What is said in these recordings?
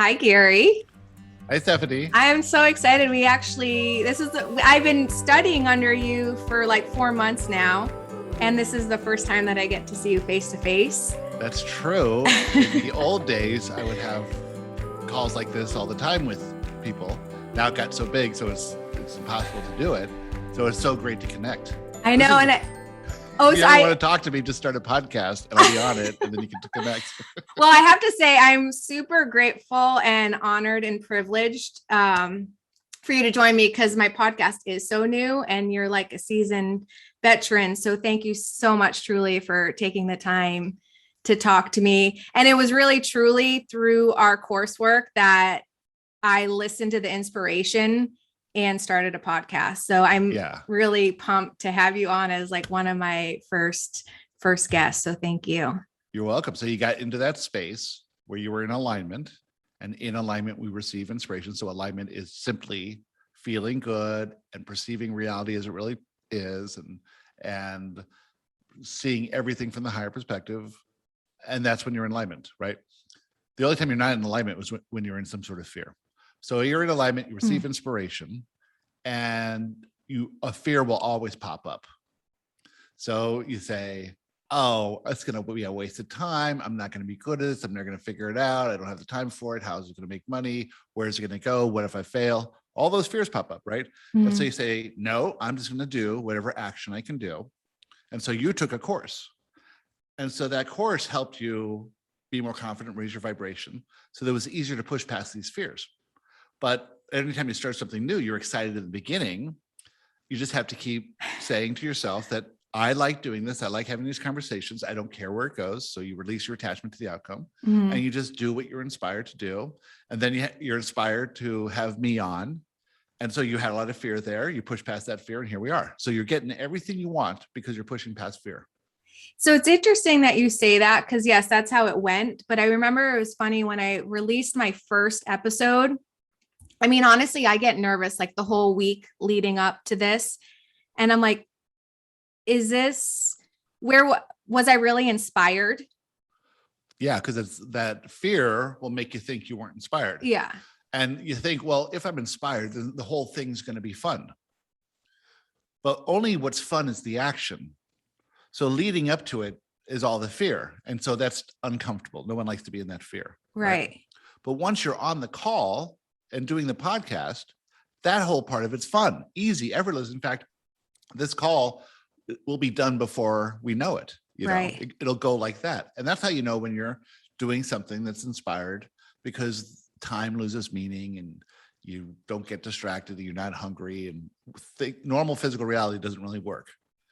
Hi, Gary. Hi, Stephanie. I'm so excited. I've been studying under you for like 4 months now, and this is the first time that I get to see you face to face. That's true. In the old days, I would have calls like this all the time with people. Now it got so big, so it's impossible to do it. So it's so great to connect. I know. If you ever want to talk to me, just start a podcast and I'll be on it, and then you can connect. Well, I have to say, I'm super grateful and honored and privileged for you to join me because my podcast is so new and you're like a seasoned veteran. So thank you so much, truly, for taking the time to talk to me. And it was really, truly through our coursework that I listened to the inspiration and started a podcast. So I'm really pumped to have you on as like one of my first guests. So thank you. You're welcome. So you got into that space where you were in alignment, and in alignment, we receive inspiration. So alignment is simply feeling good and perceiving reality as it really is, and seeing everything from the higher perspective. And that's when you're in alignment, right? The only time you're not in alignment was when you're in some sort of fear. So you're in alignment, you receive inspiration, and a fear will always pop up. So you say, oh, it's going to be a waste of time. I'm not going to be good at this. I'm never going to figure it out. I don't have the time for it. How is it going to make money? Where is it going to go? What if I fail? All those fears pop up, right? But so you say, no, I'm just going to do whatever action I can do. And so you took a course. And so that course helped you be more confident, raise your vibration. So that it was easier to push past these fears. But anytime you start something new, you're excited at the beginning. You just have to keep saying to yourself that I like doing this. I like having these conversations. I don't care where it goes. So you release your attachment to the outcome and you just do what you're inspired to do. And then you're inspired to have me on. And so you had a lot of fear there. You push past that fear and here we are. So you're getting everything you want because you're pushing past fear. So it's interesting that you say that because yes, that's how it went. But I remember it was funny when I released my first episode. I mean, honestly, I get nervous like the whole week leading up to this. And I'm like, was I really inspired? Yeah, because that fear will make you think you weren't inspired. Yeah. And you think, well, if I'm inspired, then the whole thing's going to be fun. But only what's fun is the action. So leading up to it is all the fear. And so that's uncomfortable. No one likes to be in that fear. Right. But once you're on the call and doing the podcast, that whole part of it's fun, easy, effortless. In fact, this call will be done before we know it. It'll go like that. And that's how you know when you're doing something that's inspired, because time loses meaning and you don't get distracted and you're not hungry, and normal physical reality doesn't really work.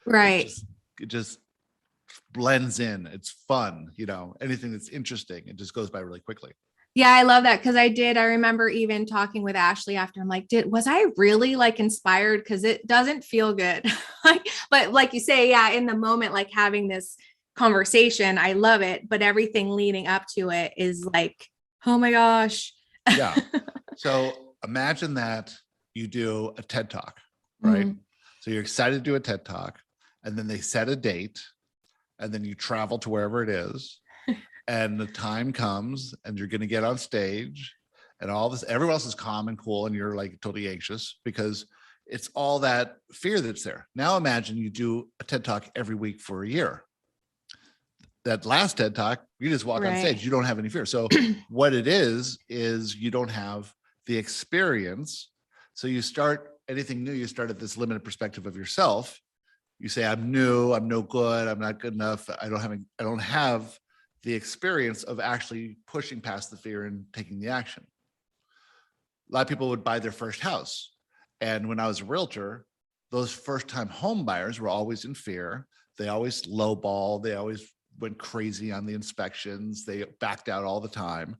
Right. It just blends in. It's fun. Anything that's interesting, it just goes by really quickly. Yeah, I love that because I remember even talking with Ashley after. I'm like, was I really like inspired? Because it doesn't feel good. But like you say, yeah, in the moment, like having this conversation, I love it. But everything leading up to it is like, oh my gosh. Yeah. So imagine that you do a TED Talk, right? So you're excited to do a TED Talk, and then they set a date, and then you travel to wherever it is. And the time comes and you're going to get on stage and all this, everyone else is calm and cool. And you're like totally anxious because it's all that fear that's there. Now imagine you do a TED Talk every week for a year. That last TED Talk, you just walk on stage. You don't have any fear. So what it is you don't have the experience. So you start anything new, you start at this limited perspective of yourself. You say, I'm new, I'm no good, I'm not good enough. I don't have the experience of actually pushing past the fear and taking the action. A lot of people would buy their first house. And when I was a realtor, those first-time home buyers were always in fear. They always lowball. They always went crazy on the inspections. They backed out all the time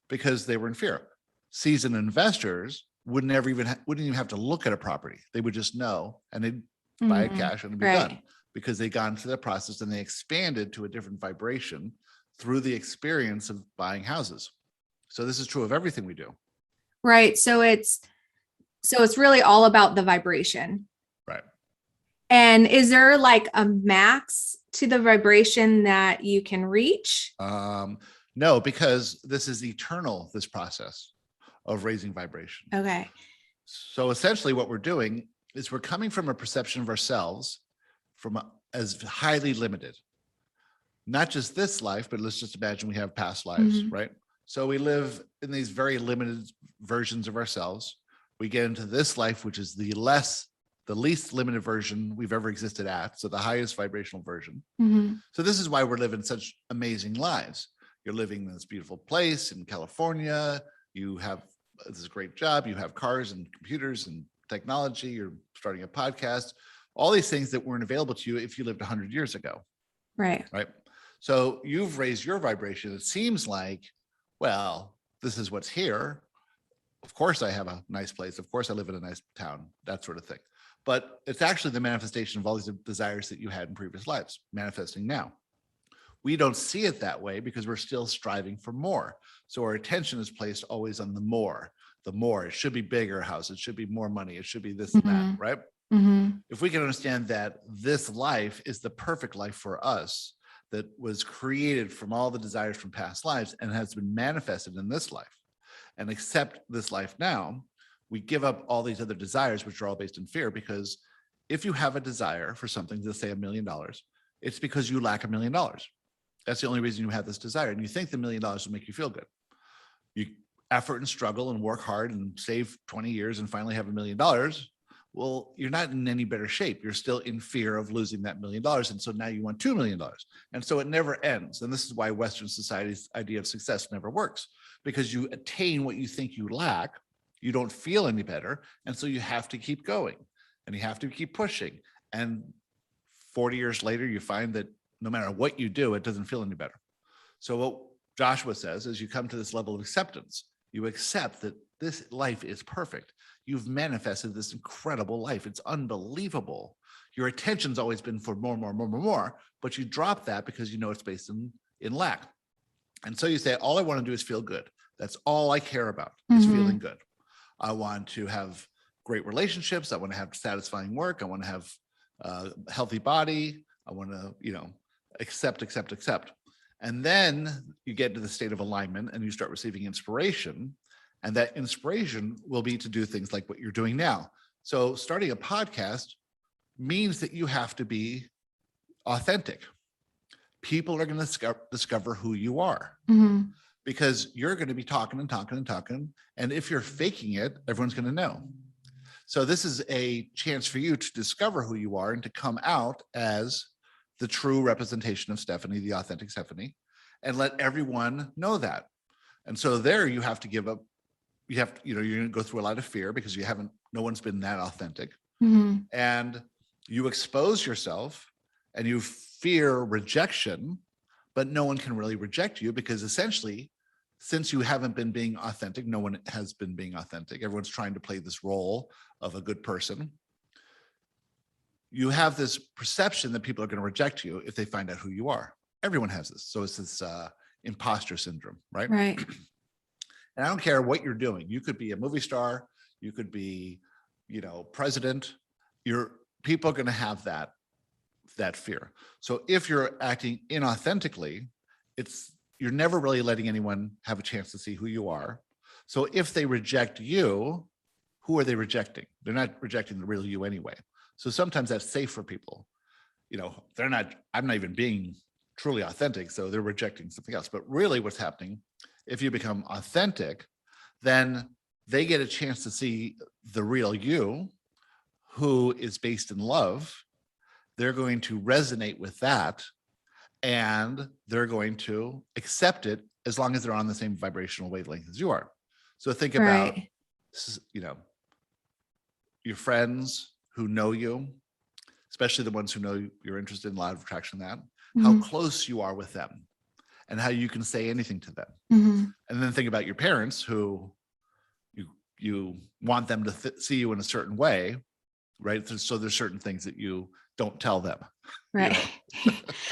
because they were in fear. Seasoned investors wouldn't even have to look at a property. They would just know, and they'd buy it cash and it'd be done because they got into the process and they expanded to a different vibration through the experience of buying houses. So this is true of everything we do. Right. So it's really all about the vibration. Right. And is there like a max to the vibration that you can reach? No, because this is eternal, this process of raising vibration. Okay. So essentially what we're doing is we're coming from a perception of ourselves as highly limited. Not just this life, but let's just imagine we have past lives, right? So we live in these very limited versions of ourselves. We get into this life, which is the least limited version we've ever existed at. So the highest vibrational version. So this is why we're living such amazing lives. You're living in this beautiful place in California. You have this great job. You have cars and computers and technology. You're starting a podcast, all these things that weren't available to you if you lived 100 years ago. Right. So you've raised your vibration. It seems like, well, this is what's here. Of course I have a nice place. Of course I live in a nice town, that sort of thing. But it's actually the manifestation of all these desires that you had in previous lives manifesting now. We don't see it that way because we're still striving for more. So our attention is placed always on the more. It should be bigger house. It should be more money. It should be this and that, right? If we can understand that this life is the perfect life for us, that was created from all the desires from past lives and has been manifested in this life, and accept this life now, we give up all these other desires, which are all based in fear. Because if you have a desire for something, let's say $1 million, it's because you lack $1 million. That's the only reason you have this desire. And you think the $1 million will make you feel good. You effort and struggle and work hard and save 20 years and finally have $1 million. Well, you're not in any better shape. You're still in fear of losing that $1 million. And so now you want $2 million. And so it never ends. And this is why Western society's idea of success never works, because you attain what you think you lack. You don't feel any better. And so you have to keep going and you have to keep pushing. And 40 years later, you find that no matter what you do, it doesn't feel any better. So what Joshua says is you come to this level of acceptance. You accept that this life is perfect. You've manifested this incredible life. It's unbelievable. Your attention's always been for more, but you drop that because you know it's based in lack. And so you say, all I want to do is feel good. That's all I care about is feeling good. I want to have great relationships. I want to have satisfying work. I want to have a healthy body. I want to, accept. And then you get to the state of alignment and you start receiving inspiration. And that inspiration will be to do things like what you're doing now. So starting a podcast means that you have to be authentic. People are going to discover who you are because you're going to be talking. And if you're faking it, everyone's going to know. So this is a chance for you to discover who you are and to come out as the true representation of Stephanie, the authentic Stephanie, and let everyone know that. And so there you have to give up. You have to, you're going to go through a lot of fear because no one's been that authentic. And you expose yourself and you fear rejection, but no one can really reject you because essentially, since you haven't been being authentic, no one has been being authentic. Everyone's trying to play this role of a good person. You have this perception that people are going to reject you if they find out who you are. Everyone has this. So it's this imposter syndrome, right? Right. And I don't care what you're doing. You could be a movie star. You could be, president. People are going to have that fear. So if you're acting inauthentically, you're never really letting anyone have a chance to see who you are. So if they reject you, who are they rejecting? They're not rejecting the real you anyway. So sometimes that's safe for people. I'm not even being truly authentic, so they're rejecting something else. But really what's happening, if you become authentic, then they get a chance to see the real you who is based in love. They're going to resonate with that and they're going to accept it as long as they're on the same vibrational wavelength as you are. So think about, your friends who know you, especially the ones who know you're interested in law of attraction, how close you are with them and how you can say anything to them. And then think about your parents who you want them to see you in a certain way, right? So there's certain things that you don't tell them. Right.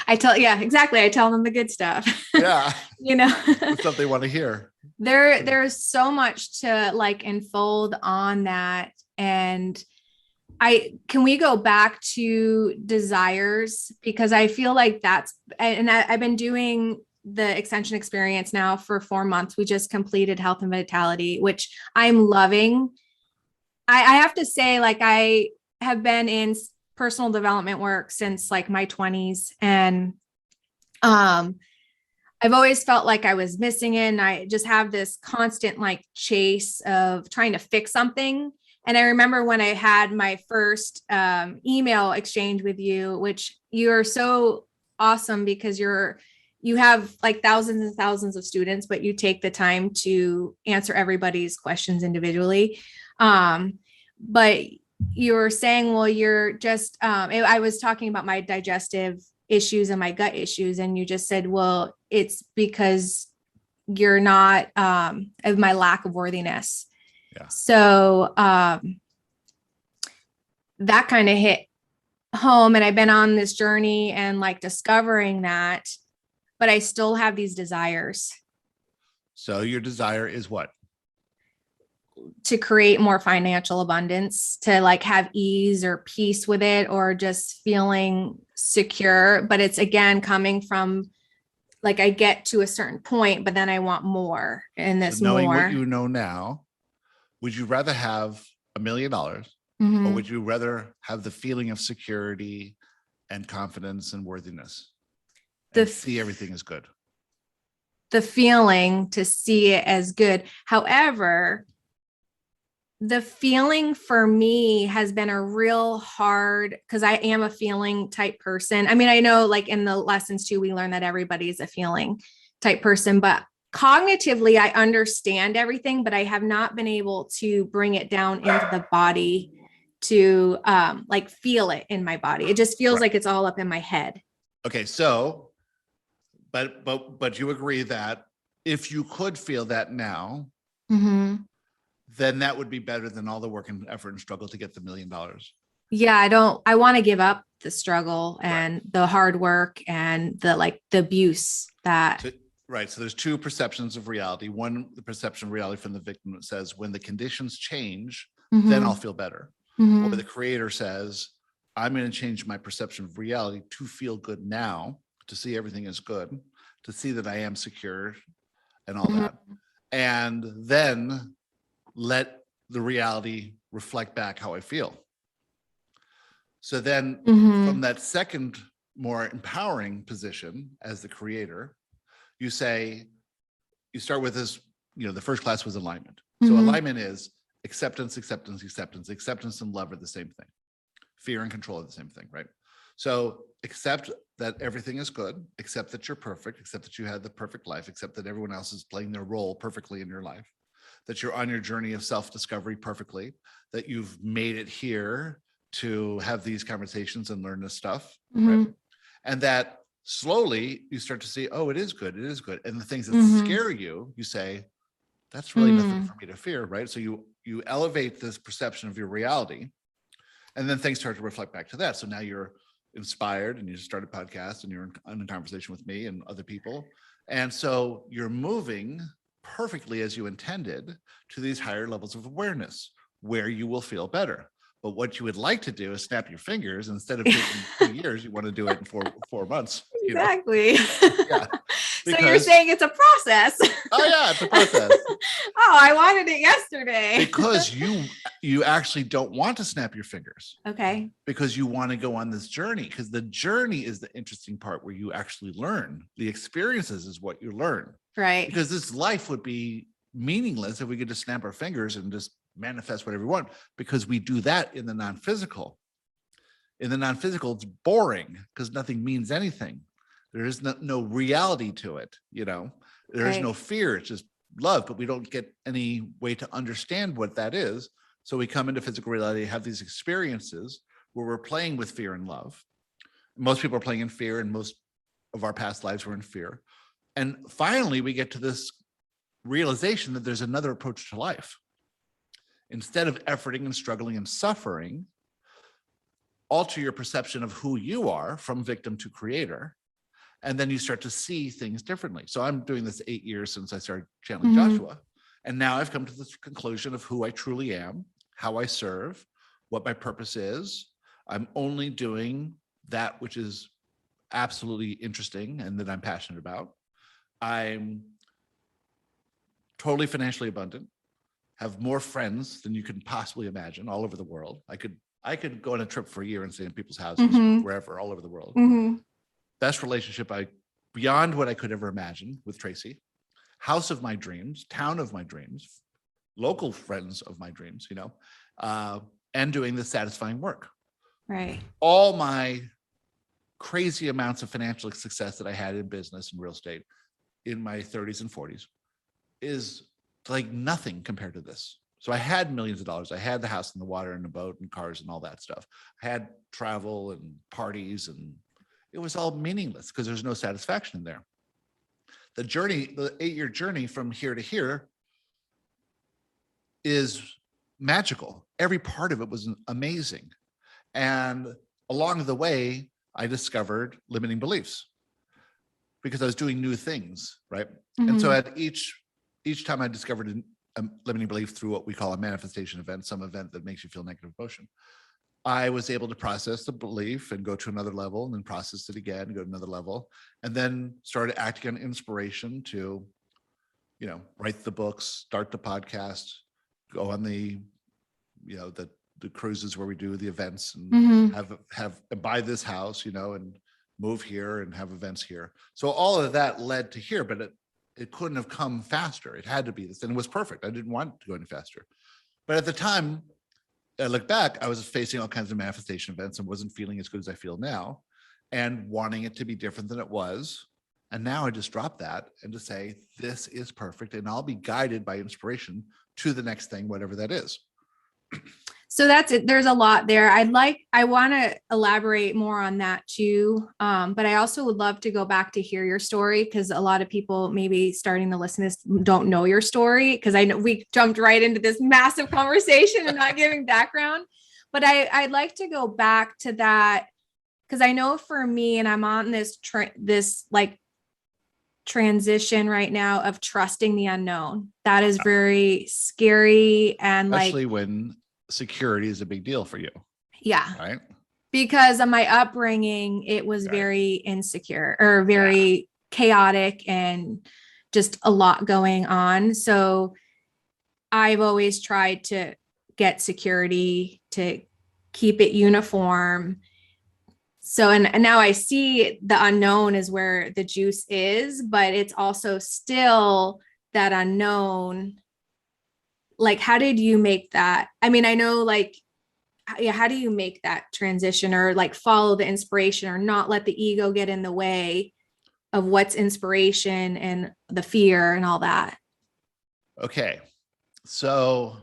Exactly. I tell them the good stuff. Yeah. The stuff they want to hear. There's so much to unfold on that. And can we go back to desires? Because I feel like I've been doing the extension experience now for 4 months. We just completed health and vitality, which I'm loving. I have to say, like, I have been in personal development work since like my 20s. And I've always felt like I was missing it. And I just have this constant like chase of trying to fix something. And I remember when I had my first email exchange with you, which you're so awesome because you have like thousands and thousands of students, but you take the time to answer everybody's questions individually. But you were saying, well, you're just, I was talking about my digestive issues and my gut issues. And you just said, well, it's because you're not, of my lack of worthiness. Yeah. So that kind of hit home, and I've been on this journey and like discovering that, but I still have these desires. So your desire is what? To create more financial abundance, to like have ease or peace with it, or just feeling secure. But it's again coming from like I get to a certain point, but then I want more. And this so knowing more. What you know now, would you rather have $1 million, Mm-hmm. or would you rather have the feeling of security and confidence and worthiness? And see everything as good. The feeling to see it as good. However, the feeling for me has been a real hard, because I am a feeling type person. I mean, I know like in the lessons too, we learn that everybody's a feeling type person, but cognitively, I understand everything, but I have not been able to bring it down into the body to like feel it in my body. It just feels like it's all up in my head. Okay. So, but you agree that if you could feel that now, Mm-hmm. then that would be better than all the work and effort and struggle to get the $1 million. Yeah, I want to give up the struggle and the hard work and the abuse that. Right. So there's two perceptions of reality. One, the perception of reality from the victim that says, when the conditions change, Mm-hmm. then I'll feel better. Mm-hmm. Or the creator says, I'm going to change my perception of reality to feel good now, to see everything as good, to see that I am secure and all that. And then let the reality reflect back how I feel. So then from that second, more empowering position as the creator, you say, you start with this, the first class was alignment. So alignment is acceptance, acceptance, acceptance. Acceptance and love are the same thing. Fear and control are the same thing, right? So accept that everything is good, accept that you're perfect, accept that you had the perfect life, accept that everyone else is playing their role perfectly in your life, that you're on your journey of self-discovery perfectly, that you've made it here to have these conversations and learn this stuff, right? And that slowly you start to see, oh, it is good, it is good. And the things that scare you, you say, that's really nothing for me to fear, right? So you elevate this perception of your reality, and then things start to reflect back to that. So now you're inspired and you start a podcast and you're in a conversation with me and other people. And so you're moving perfectly as you intended to these higher levels of awareness where you will feel better. But what you would like to do is snap your fingers. Instead of taking 2 years, you want to do it in four months. Exactly. Yeah. So you're saying it's a process. Oh yeah, it's a process. Oh, I wanted it yesterday. Because you actually don't want to snap your fingers. Okay. Because you want to go on this journey, because the journey is the interesting part where you actually learn. The experiences is what you learn. Right. Because this life would be meaningless if we could just snap our fingers and just manifest whatever we want, because we do that in the non-physical. In the non-physical, it's boring because nothing means anything. There is no reality to it, there is no fear, it's just love, but we don't get any way to understand what that is. So we come into physical reality, have these experiences where we're playing with fear and love. Most people are playing in fear, and most of our past lives were in fear. And finally, we get to this realization that there's another approach to life. Instead of efforting and struggling and suffering, alter your perception of who you are from victim to creator. And then you start to see things differently. So I'm doing this 8 years since I started channeling Joshua. And now I've come to this conclusion of who I truly am, how I serve, what my purpose is. I'm only doing that which is absolutely interesting and that I'm passionate about. I'm totally financially abundant, have more friends than you can possibly imagine all over the world. I could go on a trip for a year and stay in people's houses wherever, all over the world. Best relationship beyond what I could ever imagine with Tracy. House of my dreams, town of my dreams, local friends of my dreams, and doing the satisfying work. Right. All my crazy amounts of financial success that I had in business and real estate in my 30s and 40s is like nothing compared to this. So I had millions of dollars. I had the house and the water and the boat and cars and all that stuff. I had travel and parties, and it was all meaningless because there's no satisfaction in there. The journey, the 8-year journey from here to here is magical. Every part of it was amazing. And along the way, I discovered limiting beliefs because I was doing new things, right? And so at each time I discovered a limiting belief through what we call a manifestation event, some event that makes you feel negative emotion, I was able to process the belief and go to another level, and then process it again, go to another level, and then started acting on inspiration to, write the books, start the podcast, go on the cruises where we do the events, and have buy this house, and move here and have events here. So all of that led to here, but it couldn't have come faster. It had to be this, and it was perfect. I didn't want to go any faster. But at the time, I look back, I was facing all kinds of manifestation events and wasn't feeling as good as I feel now, and wanting it to be different than it was. And now I just drop that and just say, this is perfect. And I'll be guided by inspiration to the next thing, whatever that is. So that's it. There's a lot there. I want to elaborate more on that too. But I also would love to go back to hear your story, because a lot of people maybe starting to listen to this don't know your story, because I know we jumped right into this massive conversation and not giving background. But I'd like to go back to that, because I know for me, and I'm on this transition right now of trusting the unknown. That is very scary, and especially when security is a big deal for you. Yeah. Right. Because of my upbringing, it was very insecure or very chaotic and just a lot going on. So I've always tried to get security, to keep it uniform. So, and now I see the unknown is where the juice is, but it's also still that unknown. Like, how did you make that? I mean, I know, like, how do you make that transition, or like follow the inspiration, or not let the ego get in the way of what's inspiration and the fear and all that? Okay. So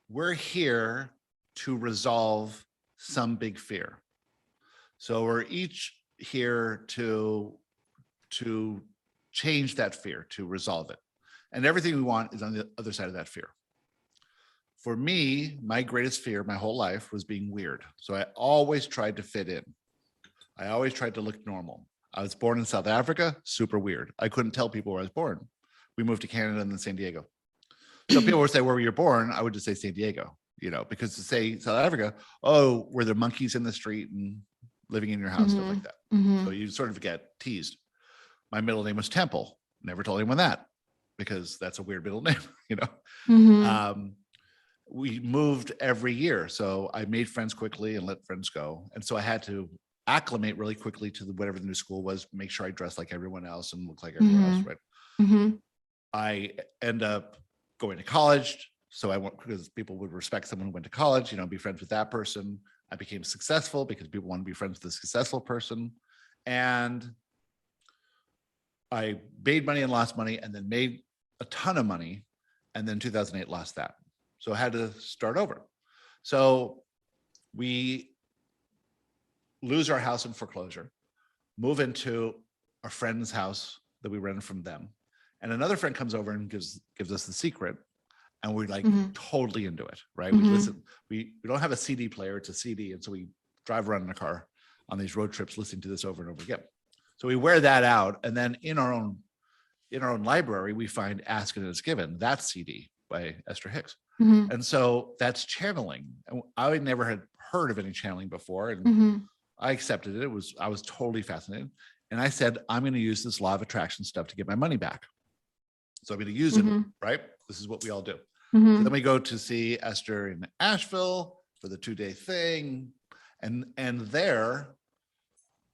we're here to resolve some big fear. So we're each here to change that fear, to resolve it. And everything we want is on the other side of that fear. For me, my greatest fear my whole life was being weird. So I always tried to fit in. I always tried to look normal. I was born in South Africa, super weird. I couldn't tell people where I was born. We moved to Canada and then San Diego. So people would say, where were you born? I would just say San Diego, because to say South Africa, oh, were there monkeys in the street and living in your house, stuff like that. So you sort of get teased. My middle name was Temple. Never told anyone that, because that's a weird middle name, we moved every year. So I made friends quickly and let friends go. And so I had to acclimate really quickly to whatever the new school was, make sure I dressed like everyone else and looked like everyone else, right? I end up going to college. So I went, because people would respect someone who went to college, be friends with that person. I became successful because people want to be friends with a successful person. And I made money and lost money, and then made a ton of money. And then 2008 lost that. So I had to start over. So we lose our house in foreclosure, move into a friend's house that we rented from them. And another friend comes over and gives us the secret. And we're like totally into it, right? We listen, we don't have a CD player, it's a CD. And so we drive around in a car on these road trips, listening to this over and over again. So we wear that out. And then in our own library, we find Ask and It's Given, that CD by Esther Hicks. And so that's channeling. And I never had heard of any channeling before. And I accepted it. I was totally fascinated. And I said, I'm going to use this law of attraction stuff to get my money back. So I'm going to use it, right? This is what we all do. So then we go to see Esther in Asheville for the 2-day thing. And there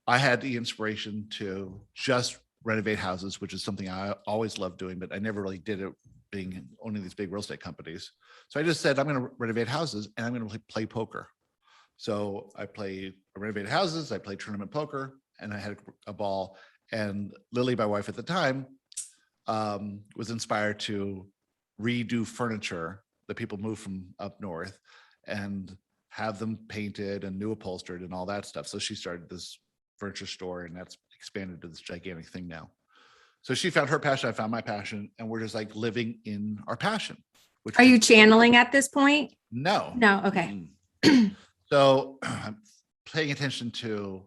I had the inspiration to just renovate houses, which is something I always loved doing, but I never really did it being owning these big real estate companies. So I just said, I'm going to renovate houses and I'm going to play poker. So I renovated houses, I played tournament poker, and I had a ball. And Lily, my wife at the time, was inspired to redo furniture that people moved from up north and have them painted and new upholstered and all that stuff. So she started this furniture store, and that's expanded to this gigantic thing now. So she found her passion, I found my passion, and we're just like living in our passion. Are you channeling at this point? No. Okay. So I'm paying attention to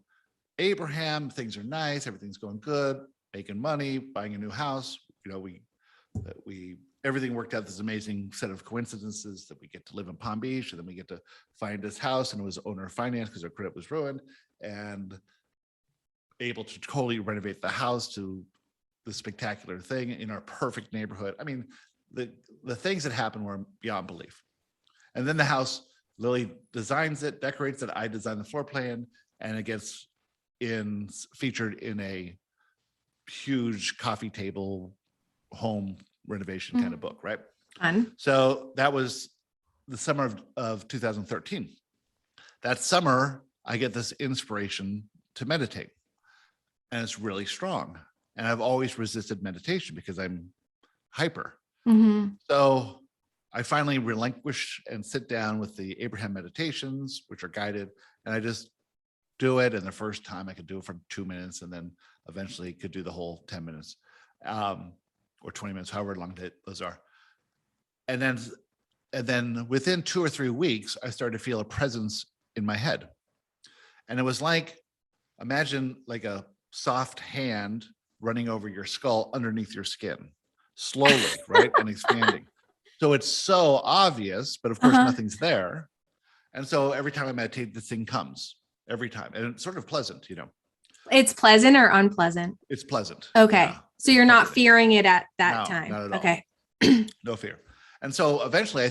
Abraham. Things are nice. Everything's going good. Making money, buying a new house. Everything worked out. This amazing set of coincidences that we get to live in Palm Beach, and then we get to find this house, and it was owner finance because our credit was ruined, and able to totally renovate the house to the spectacular thing in our perfect neighborhood. I mean, the things that happened were beyond belief. And then the house, Lily designs it, decorates it. I design the floor plan, and it gets featured in a huge coffee table home renovation kind of book, right? Fun. So that was the summer of 2013. That summer, I get this inspiration to meditate, and it's really strong. And I've always resisted meditation because I'm hyper. So I finally relinquish and sit down with the Abraham meditations, which are guided, and I just do it. And the first time I could do it for 2 minutes, and then eventually could do the whole 10 minutes or 20 minutes, however long those are. And then within 2 or 3 weeks, I started to feel a presence in my head. And it was like, imagine like a soft hand running over your skull underneath your skin, slowly, right? And expanding. So it's so obvious, but of course nothing's there. And so every time I meditate, this thing comes every time. And it's sort of pleasant, It's pleasant or unpleasant? It's pleasant. Okay. Yeah, so you're not fearing it at that time? Not at all. Okay. No fear. And so eventually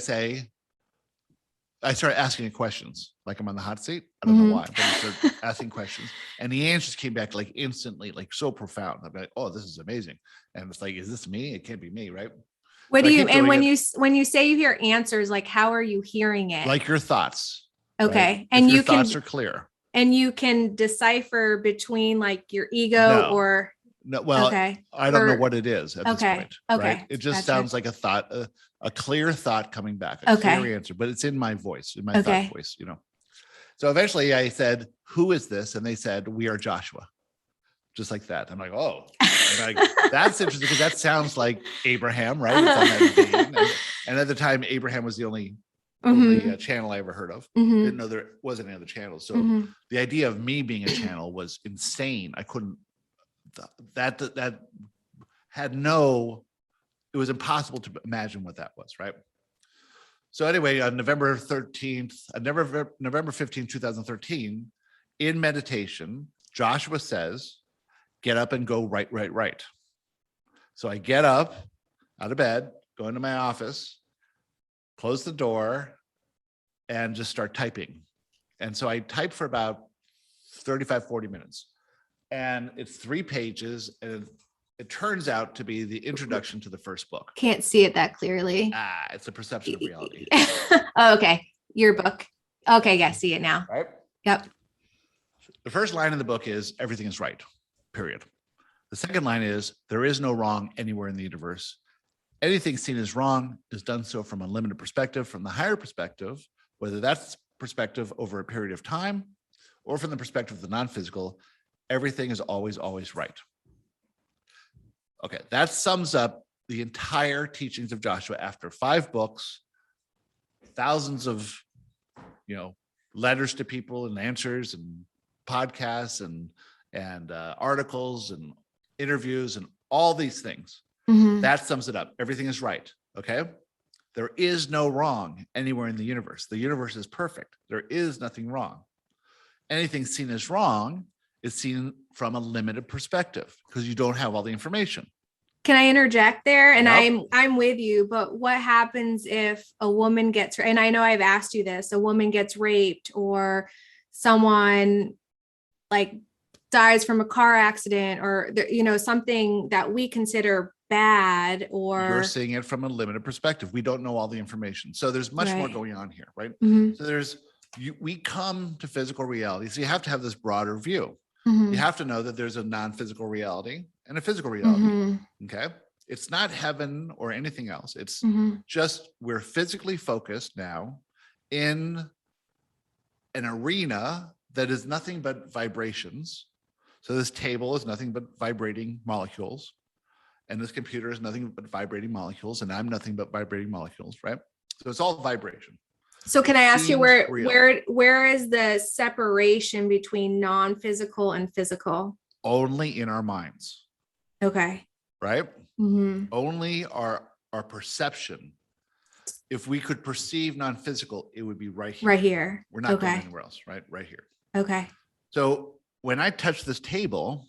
I started asking questions, like I'm on the hot seat. I don't know why, but I started asking questions, and the answers came back like instantly, like so profound. I'm like, oh, this is amazing. And it's like, is this me? It can't be me, right? What do you, and when you say you hear answers, like, how are you hearing it? Like your thoughts. Okay. Right? And your thoughts are clear. And you can decipher between like your ego or. No, well, okay. I don't know what it is at this point. Okay. Right? It just sounds like a thought, a clear thought coming back, a clear answer, but it's in my voice, in my thought voice, So eventually I said, who is this? And they said, we are Joshua. Just like that. I'm like, oh, that's interesting because that sounds like Abraham, right? It's on that name. And at the time, Abraham was the only channel I ever heard of. Didn't know there wasn't any other channels. So the idea of me being a channel was insane. I couldn't, that had it was impossible to imagine what that was, right? So anyway, on November 15th, 2013, in meditation, Joshua says, get up and go right. So I get up out of bed, go into my office, close the door, and just start typing. And so I type for about 35, 40 minutes. And it's 3 pages, and it turns out to be the introduction to the first book. Can't see it that clearly. It's a perception of reality. Oh, okay. Your book. Okay, yeah, see it now. Right? Yep. The first line in the book is everything is right, period. The second line is there is no wrong anywhere in the universe. Anything seen as wrong is done so from a limited perspective, from the higher perspective, whether that's perspective over a period of time or from the perspective of the non-physical. Everything is always right. Okay, that sums up the entire teachings of Joshua after 5 books, thousands of, letters to people and answers and podcasts and articles and interviews and all these things. That sums it up. Everything is right. Okay. There is no wrong anywhere in the universe. The universe is perfect. There is nothing wrong. Anything seen as wrong is seen from a limited perspective because you don't have all the information. Can I interject there? And Yep. I'm with you, but what happens if a woman gets, and I know I've asked you this, a woman gets raped or someone like dies from a car accident or, something that we consider bad, or you're seeing it from a limited perspective. We don't know all the information. So there's much more Right. going on here, right? Mhm. So we come to physical reality. So you have to have this broader view. Mhm. You have to know that there's a non-physical reality and a physical reality. Mhm. Okay. It's not heaven or anything else. It's Mhm. just we're physically focused now in an arena that is nothing but vibrations. So this table is nothing but vibrating molecules. And this computer is nothing but vibrating molecules. And I'm nothing but vibrating molecules, right? So it's all vibration. So can I ask you Seems real. where is the separation between non-physical and physical? Only in our minds, Okay. right? Mhm. Only our perception. If we could perceive non-physical, it would be right here. Right here. We're not going Okay. anywhere else, right here. Okay. So when I touch this table,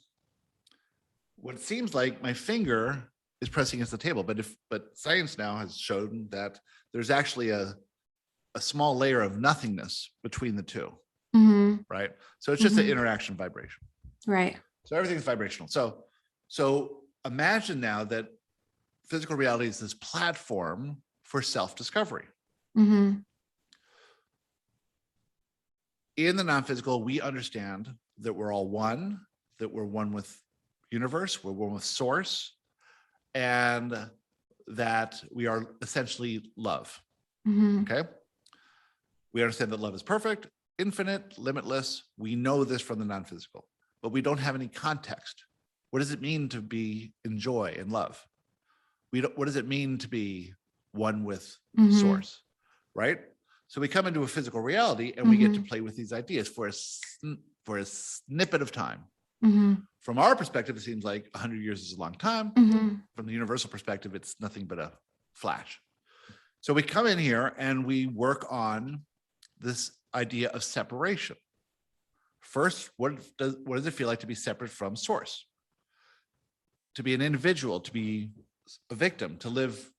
what it seems like my finger is pressing against the table, but science now has shown that there's actually a small layer of nothingness between the two, Mhm. right? So it's just an Mhm. interaction vibration. Right. So everything's vibrational. So imagine now that physical reality is this platform for self-discovery. Mhm. In the non-physical, we understand that we're all one, that we're one with universe, we're one with source, and that we are essentially love. Mhm. Okay. We understand that love is perfect, infinite, limitless. We know this from the non-physical, but we don't have any context. What does it mean to be in joy and love? What does it mean to be one with Mhm. source, right? So we come into a physical reality and we get to play with these ideas for a snippet of time. Mhm. From our perspective, it seems like 100 years is a long time. Mhm. From the universal perspective, it's nothing but a flash. So we come in here and we work on this idea of separation. First, what does it feel like to be separate from source? To be an individual, to be a victim, to live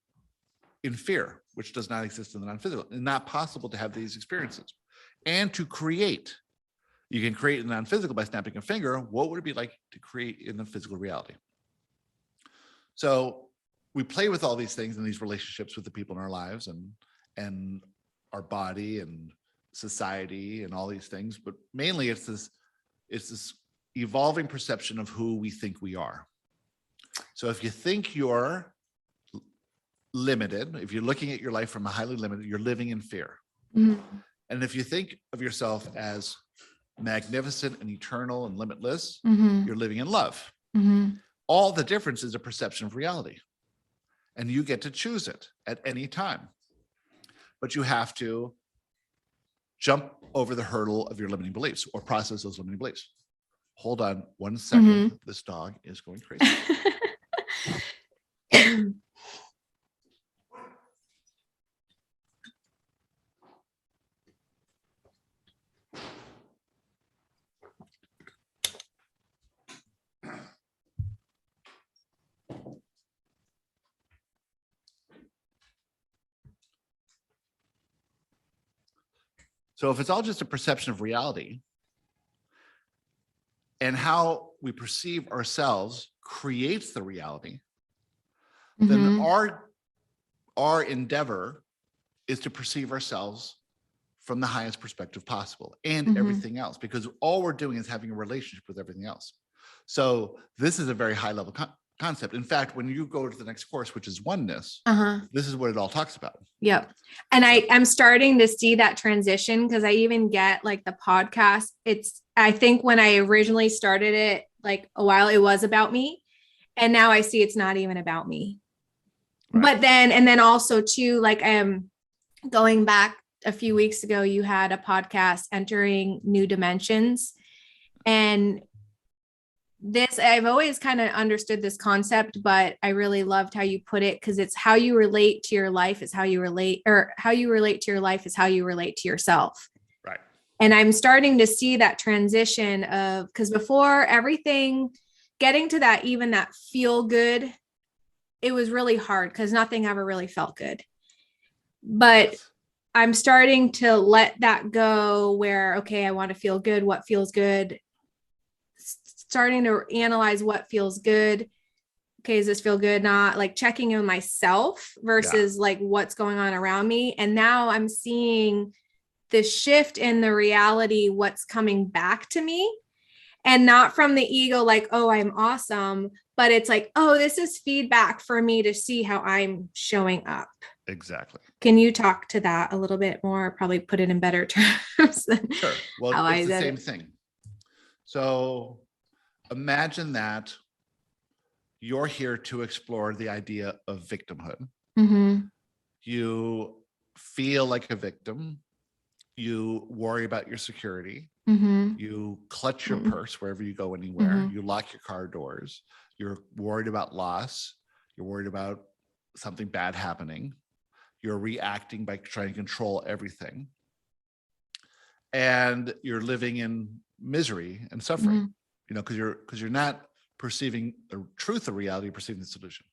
in fear, which does not exist in the non-physical, and not possible to have these experiences. And to create. You can create in the non-physical by snapping a finger. What would it be like to create in the physical reality? So we play with all these things and these relationships with the people in our lives and our body and society and all these things, but mainly it's this evolving perception of who we think we are. So if you think you're limited, if you're looking at your life from a highly limited, you're living in fear. Mhm. And if you think of yourself as magnificent and eternal and limitless, Mhm. you're living in love. Mhm. All the difference is a perception of reality. And you get to choose it at any time. But you have to jump over the hurdle of your limiting beliefs or process those limiting beliefs. Hold on 1 second. This dog is going crazy. So if it's all just a perception of reality and how we perceive ourselves creates the reality, then Mhm. our endeavor is to perceive ourselves from the highest perspective possible and Mhm. everything else, because all we're doing is having a relationship with everything else. So this is a very high level concept. In fact, when you go to the next course, which is oneness, Uh-huh. this is what it all talks about. Yep. And I'm starting to see that transition because I even get like the podcast. I think when I originally started it, like a while, it was about me. And now I see it's not even about me. Right. But then also too, like going back a few weeks ago, you had a podcast, Entering New Dimensions. And I've always kind of understood this concept, but I really loved how you put it, because it's how you relate to your life is how you relate, or how you relate to your life is how you relate to yourself. Right. And I'm starting to see that transition of, because before everything, getting to that, even that feel good, it was really hard because nothing ever really felt good. But I'm starting to let that go where, okay, I want to feel good. What feels good? Starting to analyze what feels good. Okay, does this feel good? Not like checking in myself versus like what's going on around me. And now I'm seeing the shift in the reality, what's coming back to me, and not from the ego, like, oh, I'm awesome, but it's like, oh, this is feedback for me to see how I'm showing up. Exactly. Can you talk to that a little bit more? Probably put it in better terms than Sure. Well, how it's I the did same it. thing. So imagine that you're here to explore the idea of victimhood. Mm-hmm. You feel like a victim. You worry about your security. Mm-hmm. You clutch your Mm-hmm. purse wherever you go anywhere. Mm-hmm. You lock your car doors. You're worried about loss. You're worried about something bad happening. You're reacting by trying to control everything. And you're living in misery and suffering, Mm-hmm. you know, because you're not perceiving the truth of reality, you're perceiving the solution.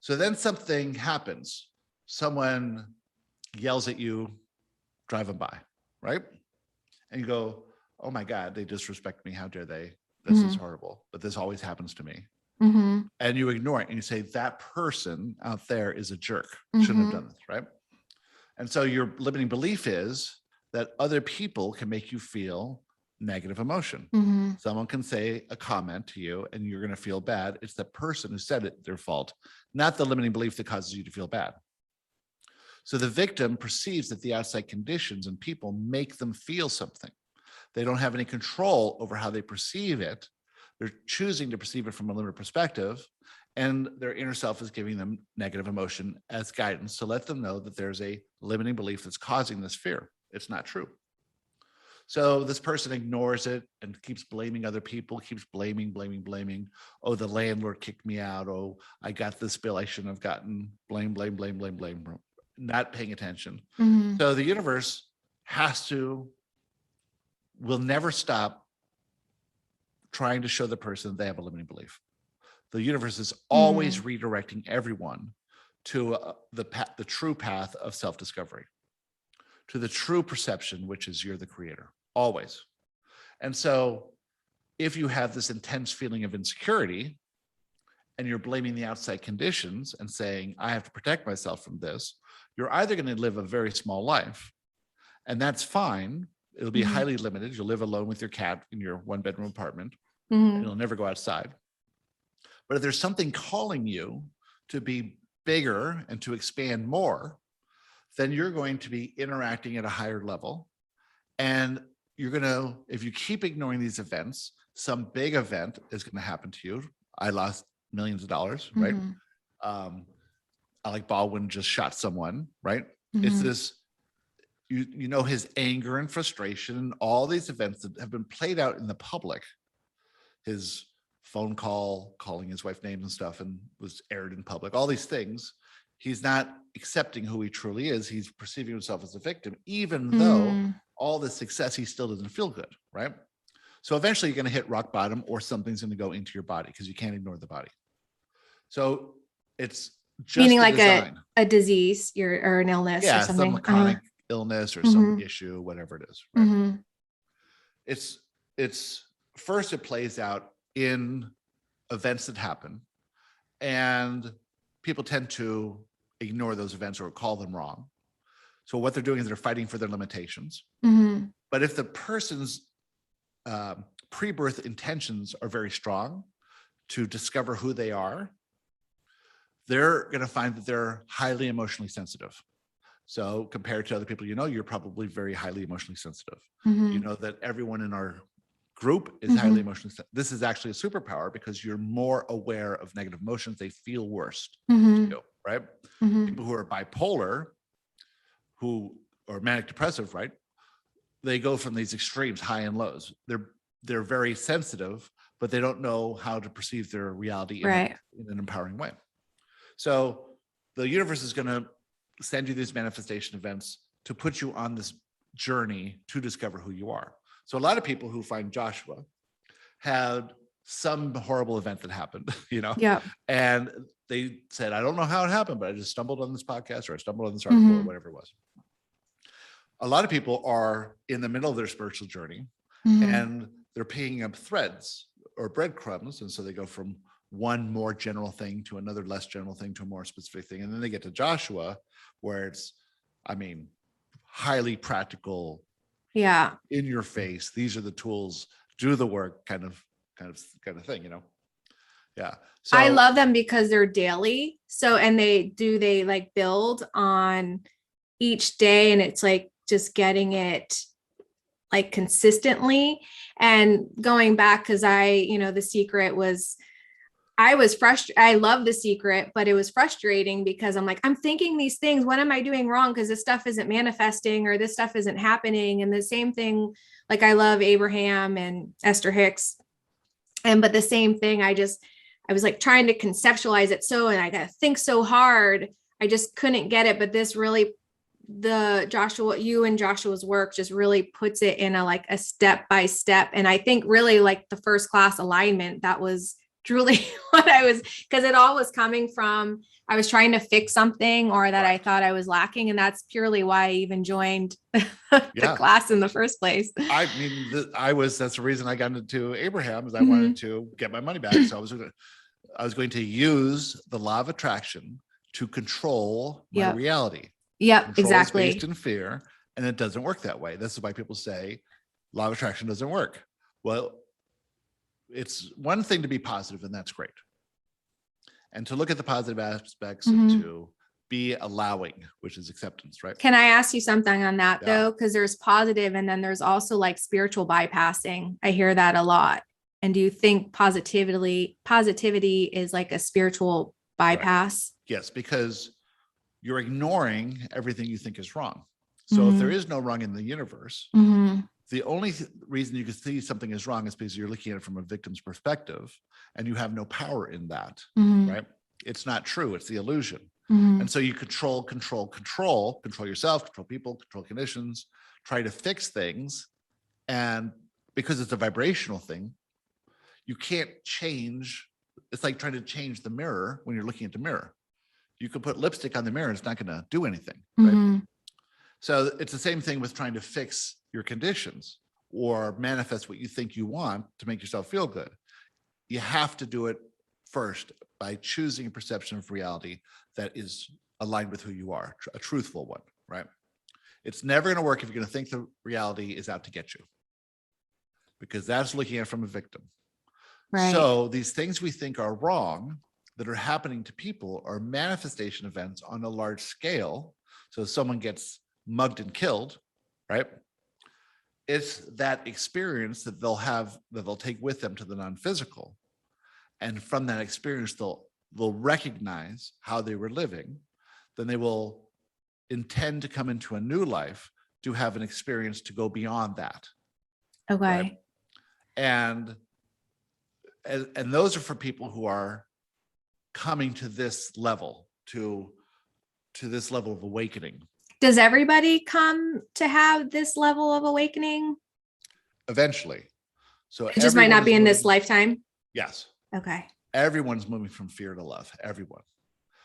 So then something happens. Someone yells at you driving by, right? And you go, oh my God, they disrespect me. How dare they? This is horrible. But this always happens to me. Mm-hmm. And you ignore it and you say, that person out there is a jerk. Mm-hmm. Shouldn't have done this, right? And so your limiting belief is that other people can make you feel negative emotion. Mm-hmm. Someone can say a comment to you and you're going to feel bad. It's the person who said it, their fault, not the limiting belief that causes you to feel bad. So the victim perceives that the outside conditions and people make them feel something. They don't have any control over how they perceive it. They're choosing to perceive it from a limited perspective, and their inner self is giving them negative emotion as guidance to let them know that there's a limiting belief that's causing this fear. It's not true. So this person ignores it and keeps blaming other people, keeps blaming. Oh, the landlord kicked me out. Oh, I got this bill I shouldn't have gotten. Blame. Not paying attention. Mm-hmm. So the universe will never stop trying to show the person that they have a limiting belief. The universe is always redirecting everyone to the true path of self-discovery, to the true perception, which is you're the creator, always. And so if you have this intense feeling of insecurity and you're blaming the outside conditions and saying, I have to protect myself from this, you're either going to live a very small life, and that's fine. It'll be highly limited. You'll live alone with your cat in your one-bedroom apartment, and you'll never go outside. But if there's something calling you to be bigger and to expand more, then you're going to be interacting at a higher level. And you're going to, if you keep ignoring these events, some big event is going to happen to you. I lost millions of dollars, right? Alec Baldwin just shot someone, right? It's this, you know, his anger and frustration and all these events that have been played out in the public. His phone call, calling his wife names and stuff, and was aired in public, all these things. He's not accepting who he truly is. He's perceiving himself as a victim, even though all the success, he still doesn't feel good, right? So eventually you're going to hit rock bottom, or something's going to go into your body because you can't ignore the body. So it's just meaning a like design. a disease or an illness or something. Some chronic illness or some issue, whatever it is, right? It's first, it plays out in events that happen, and people tend to ignore those events or call them wrong. So what they're doing is they're fighting for their limitations. But if the person's pre-birth intentions are very strong to discover who they are, they're going to find that they're highly emotionally sensitive. So compared to other people, you know, you're probably very highly emotionally sensitive. You know that everyone in our group is highly emotionally sensitive. This is actually a superpower because you're more aware of negative emotions. They feel worse to you, right? People who are bipolar, or manic depressive, right? They go from these extremes, high and lows. They're very sensitive, but they don't know how to perceive their reality in an empowering way. So the universe is going to send you these manifestation events to put you on this journey to discover who you are. So a lot of people who find Joshua had some horrible event that happened, Yeah. and they said, I don't know how it happened, but I just stumbled on this podcast, or I stumbled on this article, or whatever it was. A lot of people are in the middle of their spiritual journey, and they're picking up threads or breadcrumbs. And so they go from one more general thing to another less general thing to a more specific thing. And then they get to Joshua, where it's, highly practical, Yeah. in your face. These are the tools, do the work kind of thing, Yeah. So I love them because they're daily. So, and they like build on each day, and it's like just getting it like consistently and going back. Cause the secret was, I was frustrated. I love The Secret, but it was frustrating because I'm like, I'm thinking these things. What am I doing wrong? Because this stuff isn't manifesting, or this stuff isn't happening. And the same thing, like I love Abraham and Esther Hicks. But the same thing, I was like trying to conceptualize it. And I got to think so hard. I just couldn't get it. But this really, you and Joshua's work just really puts it in a step by step. And I think really like the first class alignment, that was truly what because it all was coming from, I was trying to fix something or that I thought I was lacking. And that's purely why I even joined the class in the first place. I mean, that's the reason I got into Abraham, is I wanted to get my money back. So I was going to use the law of attraction to control my reality. Yep, Control exactly. is based in fear, and it doesn't work that way. This is why people say law of attraction doesn't work. Well, it's one thing to be positive, and that's great. And to look at the positive aspects, to be allowing, which is acceptance, right? Can I ask you something on that though? Because there's positive, and then there's also like spiritual bypassing. I hear that a lot. And do you think positivity is like a spiritual bypass? Right. Yes, because you're ignoring everything you think is wrong. So if there is no wrong in the universe, the only reason you can see something is wrong is because you're looking at it from a victim's perspective, and you have no power in that, right? It's not true. It's the illusion. And so you control yourself, control people, control conditions, try to fix things. And because it's a vibrational thing, you can't change. It's like trying to change the mirror when you're looking at the mirror. You can put lipstick on the mirror, it's not going to do anything, right? So it's the same thing with trying to fix your conditions or manifest what you think you want to make yourself feel good. You have to do it first by choosing a perception of reality that is aligned with who you are, a truthful one, right? It's never going to work if you're going to think the reality is out to get you, because that's looking at it from a victim. Right. So these things we think are wrong that are happening to people are manifestation events on a large scale. So if someone gets mugged and killed, right? It's that experience that they'll take with them to the non-physical. And from that experience, they'll recognize how they were living. Then they will intend to come into a new life to have an experience to go beyond that. Okay. Right? And those are for people who are coming to this level, to this level of awakening. Does everybody come to have this level of awakening? Eventually. So it just might not be in this lifetime? Yes. Okay. Everyone's moving from fear to love. Everyone.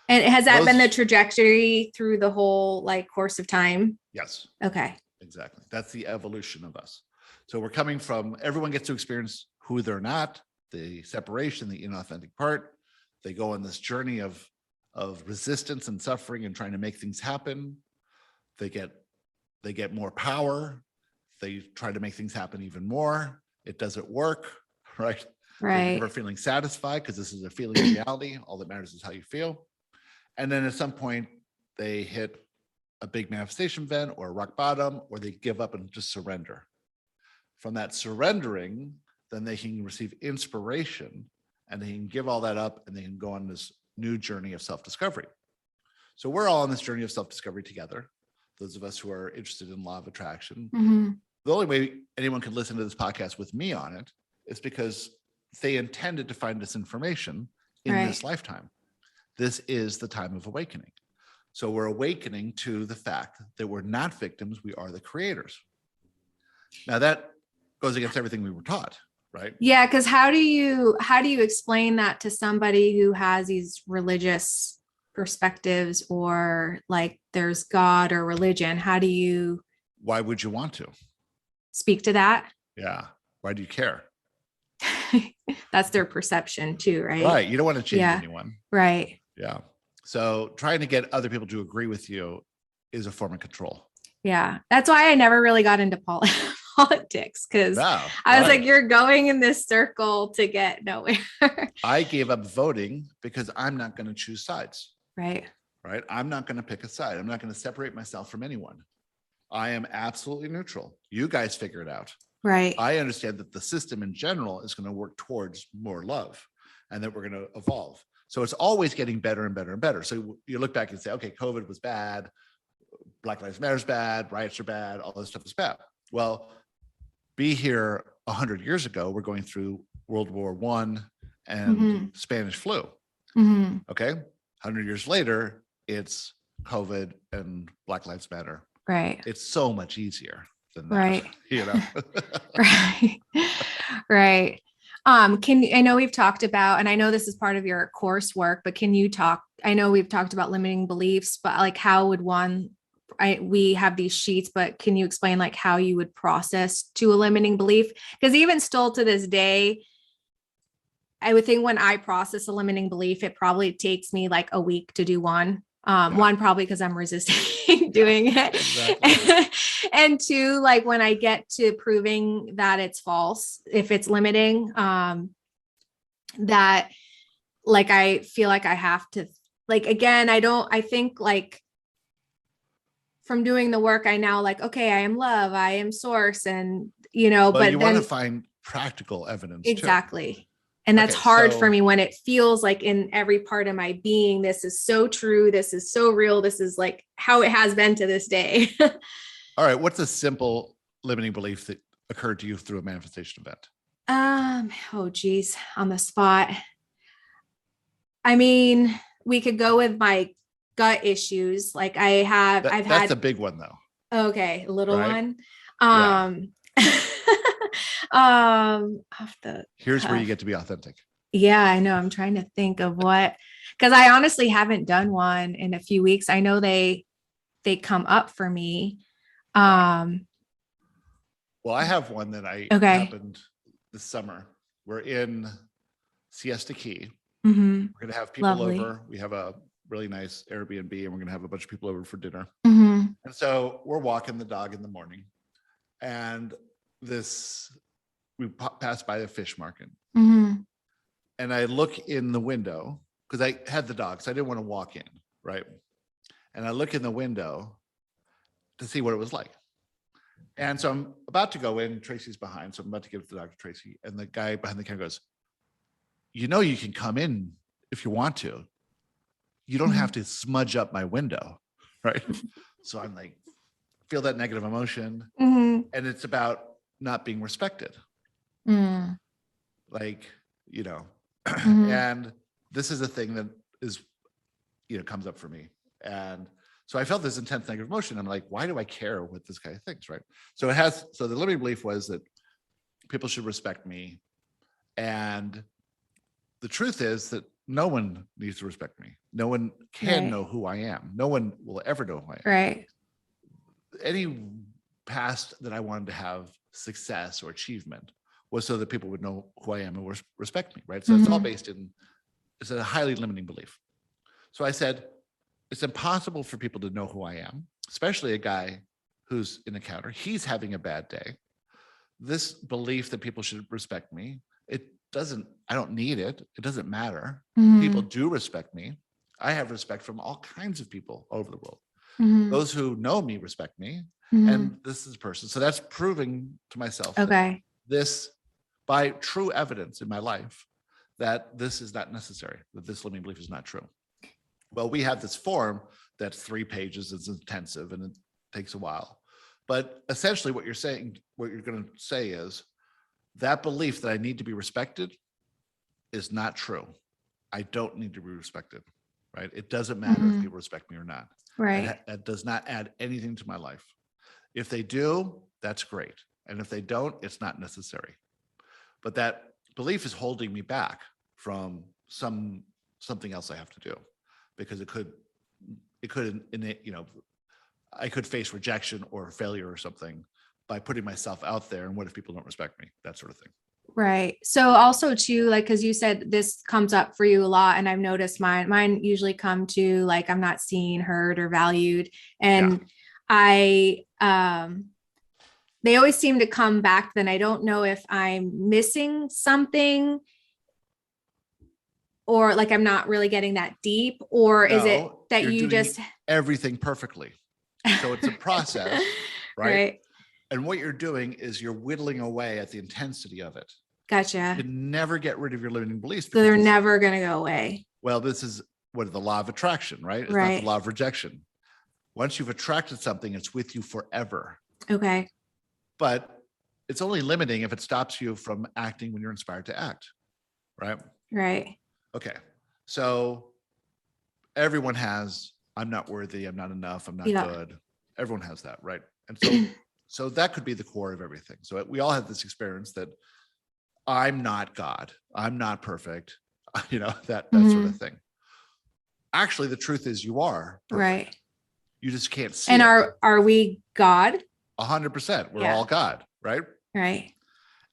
And has that been the trajectory through the whole course of time? Yes. Okay. Exactly. That's the evolution of us. So we're coming from, everyone gets to experience who they're not, the separation, the inauthentic part. They go on this journey of resistance and suffering and trying to make things happen. They get more power. They try to make things happen even more. It doesn't work, right? Right. They're never feeling satisfied because this is a feeling of reality. All that matters is how you feel. And then at some point they hit a big manifestation event or a rock bottom, or they give up and just surrender. From that surrendering, then they can receive inspiration, and they can give all that up, and they can go on this new journey of self-discovery. So we're all on this journey of self-discovery together. Those of us who are interested in law of attraction. The only way anyone could listen to this podcast with me on it is because they intended to find this information in this lifetime. This is the time of awakening. So we're awakening to the fact that we're not victims, we are the creators. Now that goes against everything we were taught, right? Yeah, because how do you explain that to somebody who has these religious perspectives, or like there's God or religion? How do you Why would you want to? speak to that? Yeah. Why do you care? That's their perception too, right? Right. You don't want to change Yeah. anyone. Right. Yeah. So trying to get other people to agree with you is a form of control. Yeah. That's why I never really got into politics, because Wow. I was Right. like, you're going in this circle to get nowhere. I gave up voting because I'm not going to choose sides. Right. Right. I'm not going to pick a side. I'm not going to separate myself from anyone. I am absolutely neutral. You guys figure it out. Right. I understand that the system in general is going to work towards more love and that we're going to evolve. So it's always getting better and better and better. So you look back and say, okay, COVID was bad. Black Lives Matter is bad. Riots are bad. All this stuff is bad. Well, be here 100 years ago, we're going through World War I and Spanish flu. Okay. 100 years later, it's COVID and Black Lives Matter. Right. It's so much easier than that. Right. You know? Right. Right. I know we've talked about, and I know this is part of your coursework, but can you talk, I know we've talked about limiting beliefs, but like how would we have these sheets, but can you explain like how you would process to a limiting belief? Because even still to this day, I would think when I process a limiting belief, it probably takes me like a week to do one. One, probably because I'm resisting doing it. Exactly. And two, like when I get to proving that it's false, if it's limiting, that like, I feel like I have to, like, again, I think like from doing the work, I now like, okay, I am love, I am source. And, but you then want to find practical evidence. Exactly. Too. And that's hard for me when it feels like in every part of my being, this is so true. This is so real. This is like how it has been to this day. All right. What's a simple limiting belief that occurred to you through a manifestation event? Oh geez, on the spot. I mean, we could go with my gut issues. Like That's a big one though. Okay. A little one. Here's where you get to be authentic. Yeah, I know. I'm trying to think of what, because I honestly haven't done one in a few weeks. I know they come up for me. Well, I have one that happened this summer. We're in Siesta Key. We're going to have people over. We have a really nice Airbnb and we're going to have a bunch of people over for dinner. And so we're walking the dog in the morning and we pass by the fish market. And I look in the window because I had the dog, so I didn't want to walk in, right? And I look in the window to see what it was like. And so I'm about to go in, Tracy's behind, so I'm about to give the dog to Tracy. And the guy behind the counter goes, you can come in if you want to. You don't have to smudge up my window, right? So I'm like, feel that negative emotion. And it's about not being respected. Like, and this is a thing that is, comes up for me. And so I felt this intense negative emotion. I'm like, why do I care what this guy thinks, right? So the limiting belief was that people should respect me. And the truth is that no one needs to respect me. No one can know who I am. No one will ever know who I am. Right. Any past that I wanted to have success or achievement was so that people would know who I am and respect me, right? So it's all based it's a highly limiting belief. So I said, it's impossible for people to know who I am, especially a guy who's in a counter. He's having a bad day. This belief that people should respect me, I don't need it. It doesn't matter. People do respect me. I have respect from all kinds of people all over the world. Those who know me respect me. And this is a person. So that's proving to myself that this, by true evidence in my life, that this is not necessary, that this limiting belief is not true. Well, we have this form that's 3 pages. It's intensive and it takes a while. But essentially what you're going to say is that belief that I need to be respected is not true. I don't need to be respected, right? It doesn't matter if people respect me or not. Right. That does not add anything to my life. If they do, that's great. And if they don't, it's not necessary. But that belief is holding me back from something else I have to do, because it could, I could face rejection or failure or something by putting myself out there. And what if people don't respect me? That sort of thing. Right. So also too, like, cause you said this comes up for you a lot, and I've noticed mine usually come to like, I'm not seen, heard, or valued. And I, they always seem to come back. Then I don't know if I'm missing something, or like, I'm not really getting that deep, or is it No, that you're you doing just, everything perfectly. So it's a process, right? right? And what you're doing is you're whittling away at the intensity of it. Gotcha. You can never get rid of your limiting beliefs. So they're never going to go away. Well, this is what the law of attraction, right? It's Right. not the law of rejection. Once you've attracted something, it's with you forever. Okay. But it's only limiting if it stops you from acting when you're inspired to act, right? Right. Okay. So everyone has, I'm not worthy, I'm not enough, I'm not Yeah. good. Everyone has that, right? And so that could be the core of everything. So we all have this experience that I'm not God, I'm not perfect, that sort of thing. Actually, the truth is you are perfect. Right. You just can't see And it. are we God? 100%. We're all God, right? Right.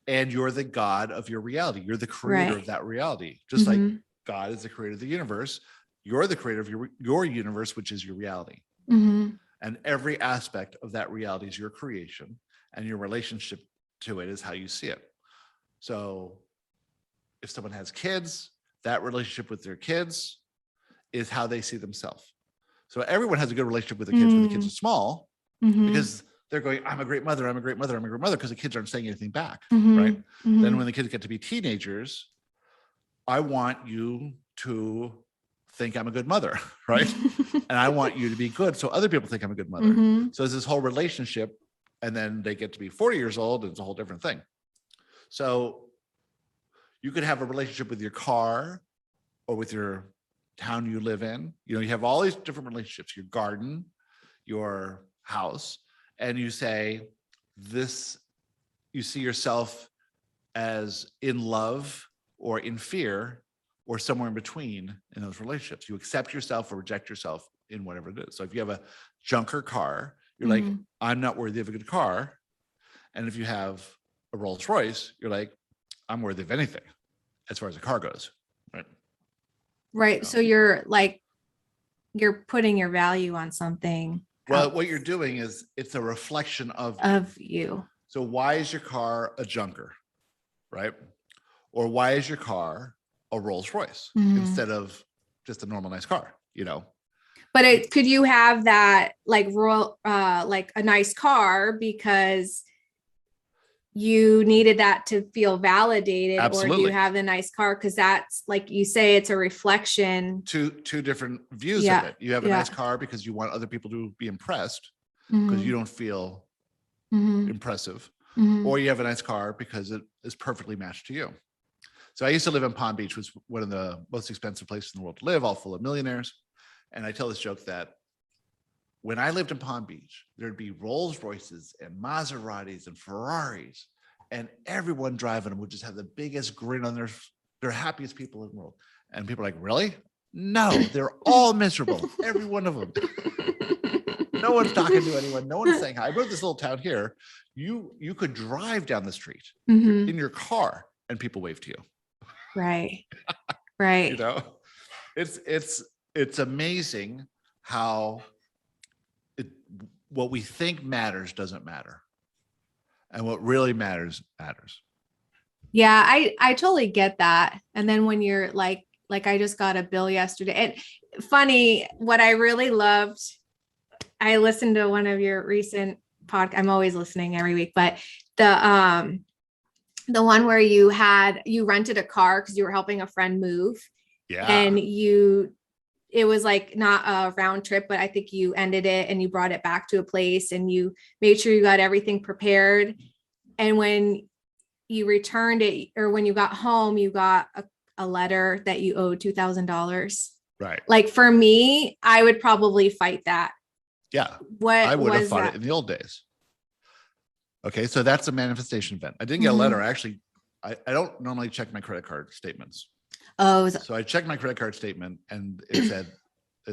And you're the God of your reality. You're the creator of that reality. Just like God is the creator of the universe, you're the creator of your universe, which is your reality. And every aspect of that reality is your creation, and your relationship to it is how you see it. So if someone has kids, that relationship with their kids is how they see themselves. So everyone has a good relationship with their kids when the kids are small, because they're going, I'm a great mother, I'm a great mother, I'm a great mother, because the kids aren't saying anything back, right? Then when the kids get to be teenagers, I want you to think I'm a good mother, right? And I want you to be good so other people think I'm a good mother. So there's this whole relationship, and then they get to be 40 years old, and it's a whole different thing. So you could have a relationship with your car or with your town you live in. You have all these different relationships, your garden, your house, and you say this, you see yourself as in love or in fear or somewhere in between in those relationships. You accept yourself or reject yourself in whatever it is. So if you have a junker car, you're like, I'm not worthy of a good car. And if you have a Rolls Royce, you're like, I'm worthy of anything as far as a car goes, right? Right. So you're putting your value on something. Well, what you're doing is it's a reflection of you. So why is your car a junker, right? Or why is your car a Rolls Royce instead of just a normal nice car, But could you have that like like a nice car because you needed that to feel validated? Absolutely. Or do you have the nice car because that's, like you say, it's a reflection? Two different views of it. You have a nice car because you want other people to be impressed because you don't feel impressive, or you have a nice car because it is perfectly matched to you. So I used to live in Palm Beach, which was one of the most expensive places in the world to live, all full of millionaires. And I tell this joke that when I lived in Palm Beach, there'd be Rolls Royces and Maseratis and Ferraris, and everyone driving them would just have the biggest grin on their happiest people in the world. And people are like, really? No, they're all miserable. Every one of them. No one's talking to anyone. No one's saying hi. I wrote this little town here. You could drive down the street in your car and people wave to you. Right. Right. It's amazing how what we think matters doesn't matter. And what really matters. Yeah, I totally get that. And then when you're like I just got a bill yesterday. And funny, what I really loved, I listened to one of your recent podcasts. I'm always listening every week, but the one where you rented a car because you were helping a friend move. Yeah. And it was like not a round trip, but I think you ended it and you brought it back to a place and you made sure you got everything prepared. And when you returned it, or when you got home, you got a letter that you owed $2,000. Right. Like for me, I would probably fight that. Yeah. What I would have was fought that? it in the old days. Okay. So that's a manifestation event. I didn't get a letter. Actually, I don't normally check my credit card statements. Oh, So I checked my credit card statement and it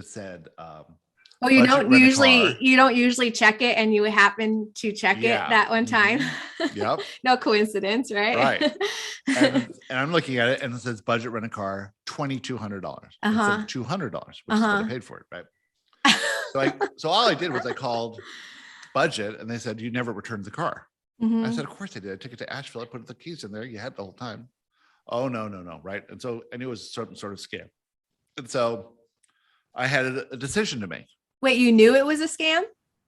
said, oh, you budget rent a car. don't usually check it, and you happen to check it Yeah. that one time. Yep. No coincidence, right? Right. And I'm looking at it and it says budget rent a car, $2,200 instead of $200, which is what I paid for it. Right. So all I did was I called budget and they said, you never returned the car. I said, of course I did. I took it to Asheville. I put the keys in there. You had the whole time. Oh, no. Right. And it was some sort of scam. And so I had a decision to make. Wait, you knew it was a scam?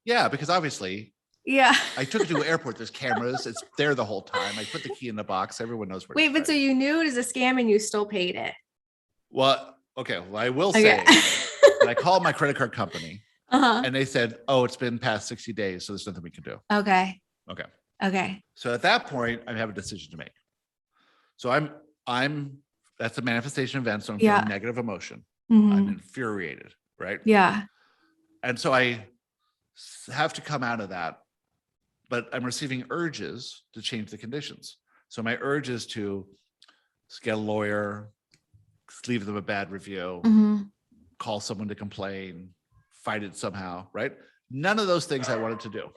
Yeah, because obviously, yeah. I took it to an airport. There's cameras. It's there the whole time. I put the key in the box. Everyone knows where. Wait, but so you knew it was a scam and you still paid it? Well, okay. Well, I will say that I called my credit card company and they said, oh, it's been past 60 days. So there's nothing we can do. Okay. Okay. So at that point, I have a decision to make. So that's a manifestation event. So I'm feeling negative emotion. I'm infuriated. Right. Yeah. And so I have to come out of that, but I'm receiving urges to change the conditions. So my urge is to get a lawyer, leave them a bad review, call someone to complain, fight it somehow, right? None of those things I wanted to do.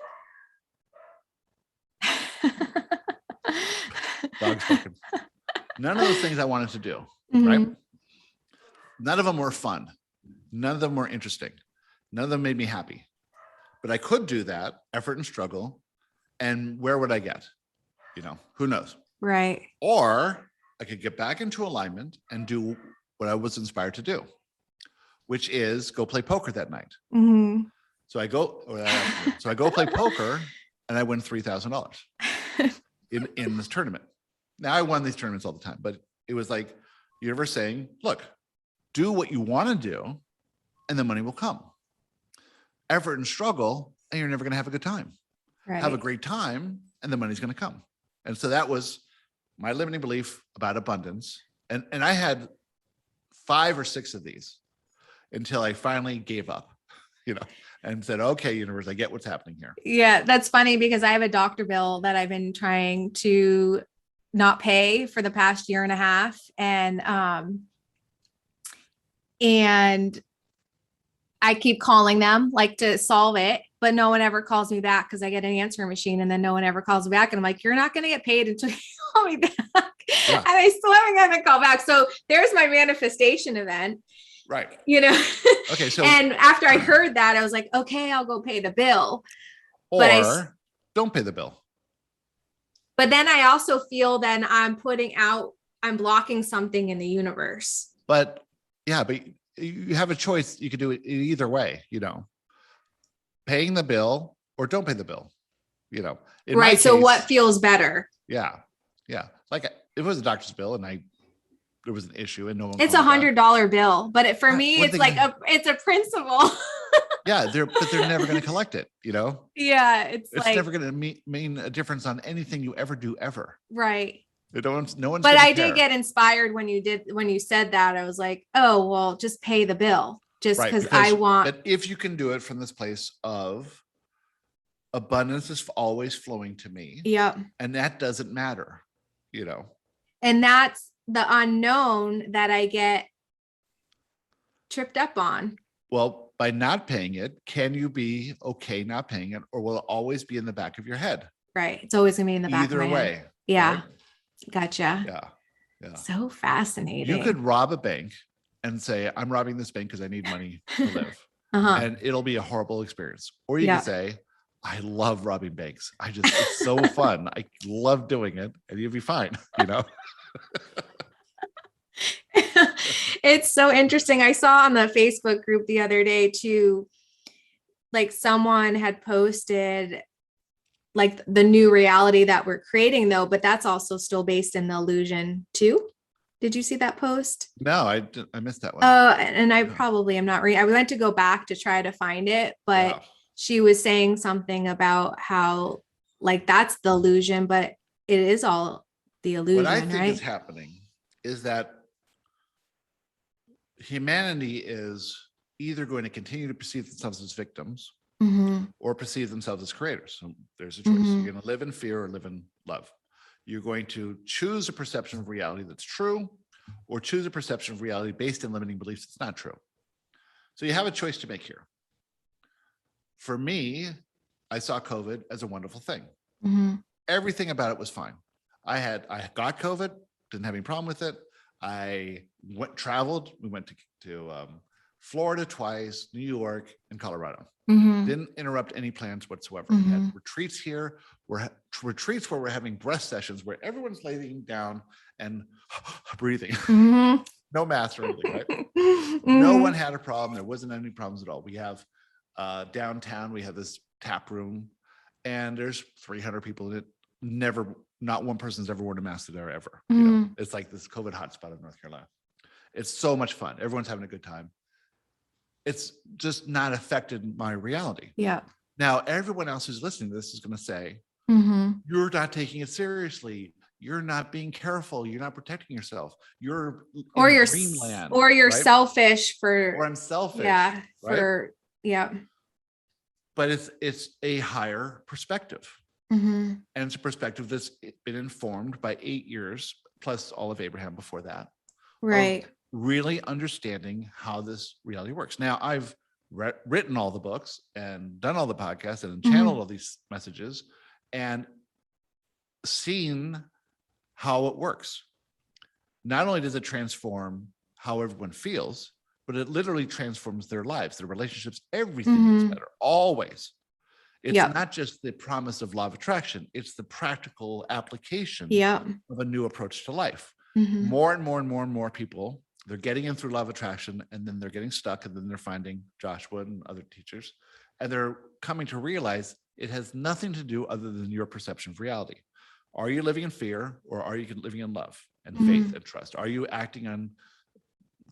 Dog's barking. None of those things I wanted to do, right? None of them were fun. None of them were interesting. None of them made me happy. But I could do that, effort and struggle. And where would I get? Who knows? Right. Or I could get back into alignment and do what I was inspired to do, which is go play poker that night. So I go play poker and I win $3,000 in this tournament. Now I won these tournaments all the time, but it was like universe saying, look, do what you want to do and the money will come. Effort and struggle, and you're never going to have a good time. Right. Have a great time, and the money's going to come. And so that was my limiting belief about abundance. And I had 5 or 6 of these until I finally gave up, and said, okay, universe, I get what's happening here. Yeah, that's funny because I have a doctor bill that I've been trying to not pay for the past year and a half. And I keep calling them like to solve it, but no one ever calls me back because I get an answering machine and then no one ever calls me back. And I'm like, you're not going to get paid until you call me back. Yeah. And I still haven't gotten a call back. So there's my manifestation event. Right. Okay. So, and after I heard that, I was like, okay, I'll go pay the bill. Or don't pay the bill. But then I also feel then I'm blocking something in the universe. But you have a choice. You could do it either way, paying the bill or don't pay the bill, right. So what feels better? Yeah. Like if it was a doctor's bill and there was an issue and no one. It's $100 bill, but for me, it's like it's a principle. Yeah. But they're never going to collect it, Yeah. It's like, never going to mean a difference on anything you ever do ever. Right. No one's. But I did get inspired when you said that. I was like, oh, well, just pay the bill just because I want. But if you can do it from this place of abundance is always flowing to me. Yep. And that doesn't matter, And that's the unknown that I get tripped up on. Well, by not paying it, can you be okay not paying it, or will it always be in the back of your head? Right. It's always gonna be in the back of my way. Head. Yeah. Right? Gotcha. Yeah. So fascinating. You could rob a bank and say, I'm robbing this bank because I need money to live. And it'll be a horrible experience. Or you can say, I love robbing banks. It's so fun. I love doing it. And you'll be fine, It's so interesting. I saw on the Facebook group the other day too, like someone had posted like the new reality that we're creating though, but that's also still based in the illusion too. Did you see that post? No, I missed that one. And I probably am not reading. I went to go back to try to find it, but she was saying something about how like that's the illusion, but it is all the illusion. What I think right? is happening is that humanity is either going to continue to perceive themselves as victims or perceive themselves as creators. So there's a choice. You're going to live in fear or live in love. You're going to choose a perception of reality that's true, or choose a perception of reality based in limiting beliefs that's not true. So you have a choice to make here. For me, I saw COVID as a wonderful thing. Everything about it was fine. I got COVID, didn't have any problem with it. I traveled. We went to Florida twice, New York, and Colorado. Didn't interrupt any plans whatsoever. We had retreats here. Retreats where we're having breath sessions where everyone's laying down and breathing. No masks or anything, right? No one had a problem. There wasn't any problems at all. We have downtown, we have this tap room, and there's 300 people in it. Not one person's ever worn a mask there ever. You know, it's like this COVID hotspot of North Carolina. It's so much fun. Everyone's having a good time. It's just not affected my reality. Yeah. Now, everyone else who's listening to this is going to say, you're not taking it seriously. You're not being careful. You're not protecting yourself. You're dreamland, or you're right? selfish for, or I'm selfish. Yeah. Right? Yeah. But it's a higher perspective. And it's a perspective that's been informed by 8 years, plus all of Abraham before that. Right. Really understanding how this reality works. Now, I've written all the books and done all the podcasts and channeled all these messages and seen how it works. Not only does it transform how everyone feels, but it literally transforms their lives, their relationships, everything is better, always. It's not just the promise of law of attraction, it's the practical application of a new approach to life. More and more people, they're getting in through law of attraction, and then they're getting stuck, and then they're finding Joshua and other teachers, and they're coming to realize it has nothing to do other than your perception of reality. Are you living in fear, or are you living in love and faith and trust? Are you acting on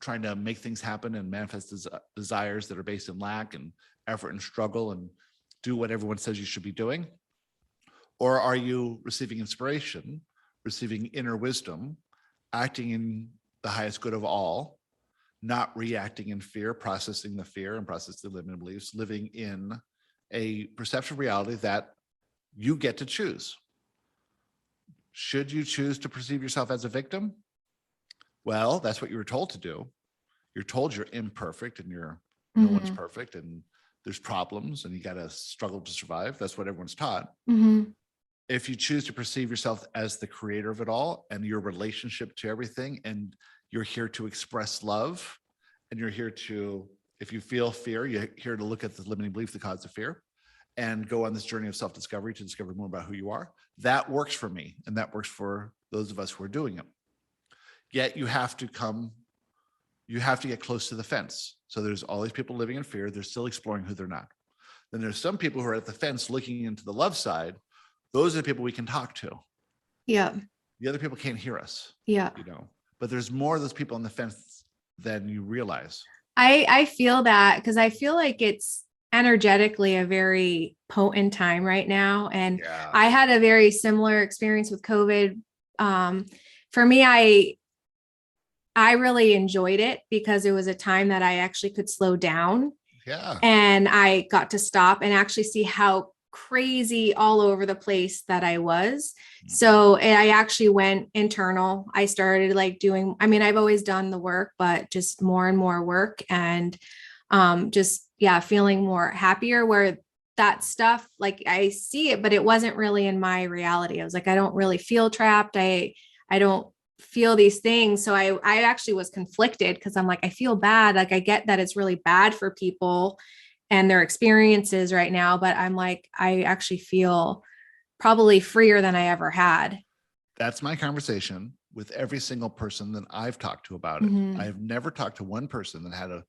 trying to make things happen and manifest desires that are based in lack and effort and struggle and do what everyone says you should be doing? Or are you receiving inspiration, receiving inner wisdom, acting in the highest good of all, not reacting in fear, processing the fear and processing the limiting beliefs, living in a perception of reality that you get to choose? Should you choose to perceive yourself as a victim? Well, that's what you were told to do. You're told you're imperfect and no one's perfect and there's problems and you got to struggle to survive. That's what everyone's taught. If you choose to perceive yourself as the creator of it all and your relationship to everything, and you're here to express love, and you're here to, if you feel fear, you're here to look at the limiting belief that causes fear and go on this journey of self-discovery to discover more about who you are. That works for me, and that works for those of us who are doing it. Yet you have to get close to the fence. So there's all these people living in fear. They're still exploring who they're not. Then there's some people who are at the fence looking into the love side. Those are the people we can talk to. Yeah. The other people can't hear us. Yeah. But there's more of those people on the fence than you realize. I feel that because I feel like it's energetically a very potent time right now. And I had a very similar experience with COVID. For me, I really enjoyed it because it was a time that I actually could slow down. Yeah. And I got to stop and actually see how crazy all over the place that I was. So I actually went internal. I started I've always done the work, but just more and more work and feeling more happier where that stuff, like I see it, but it wasn't really in my reality. I was like, I don't really feel trapped. I don't feel these things. So I actually was conflicted because I'm like, I feel bad. Like I get that it's really bad for people and their experiences right now, but I'm like, I actually feel probably freer than I ever had. That's my conversation with every single person that I've talked to about it. I've never talked to one person that had a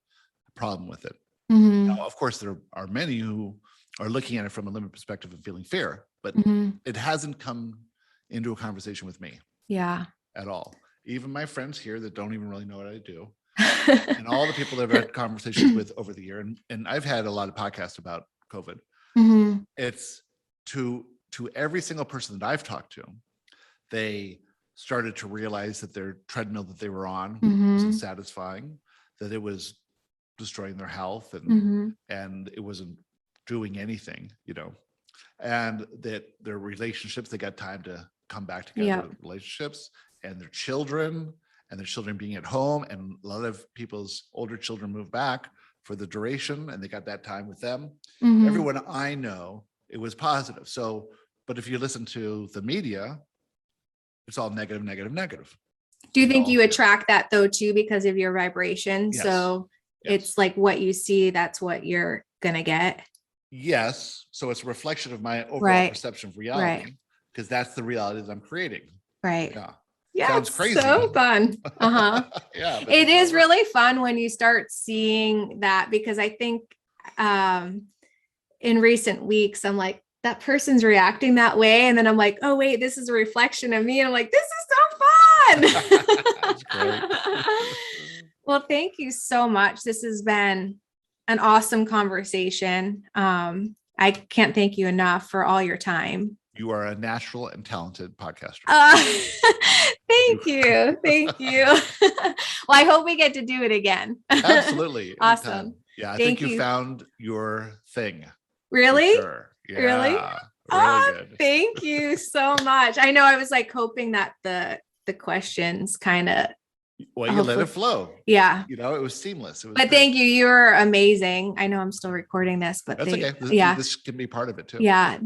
problem with it. Now, of course, there are many who are looking at it from a limited perspective and feeling fear, but it hasn't come into a conversation with me. Yeah. At all. Even my friends here that don't even really know what I do. And all the people that I've had conversations with over the year, and I've had a lot of podcasts about COVID. It's to every single person that I've talked to, they started to realize that their treadmill that they were on wasn't satisfying. that it was destroying their health and it wasn't doing anything, and that their relationships, they got time to come back together, relationships, and their children being at home. And a lot of people's older children move back for the duration, and they got that time with them. Everyone I know, it was positive. So, but if you listen to the media, it's all negative, negative, negative. Do you think you attract that though too, because of your vibration? Yes. So it's like what you see, that's what you're gonna get. Yes. So it's a reflection of my overall perception of reality, because that's the reality that I'm creating. Right. Yeah. Yeah. Sounds crazy. So fun. Yeah. It is really fun when you start seeing that, because I think in recent weeks, I'm like, that person's reacting that way. And then I'm like, oh wait, this is a reflection of me. And I'm like, this is so fun. That's great. Well, thank you so much. This has been an awesome conversation. I can't thank you enough for all your time. You are a natural and talented podcaster. Thank you. Thank you. Well, I hope we get to do it again. Absolutely. Awesome. Anytime. Yeah. I Thank think you you. found your thing. Really? Sure. Yeah, Really? Really good. Thank you so much. I know I was like hoping that the questions kind of. Well, you let it flow. Yeah. It was seamless. It was but great. thank you. You're amazing. I know I'm still recording this, but That's okay. This can be part of it too. Yeah.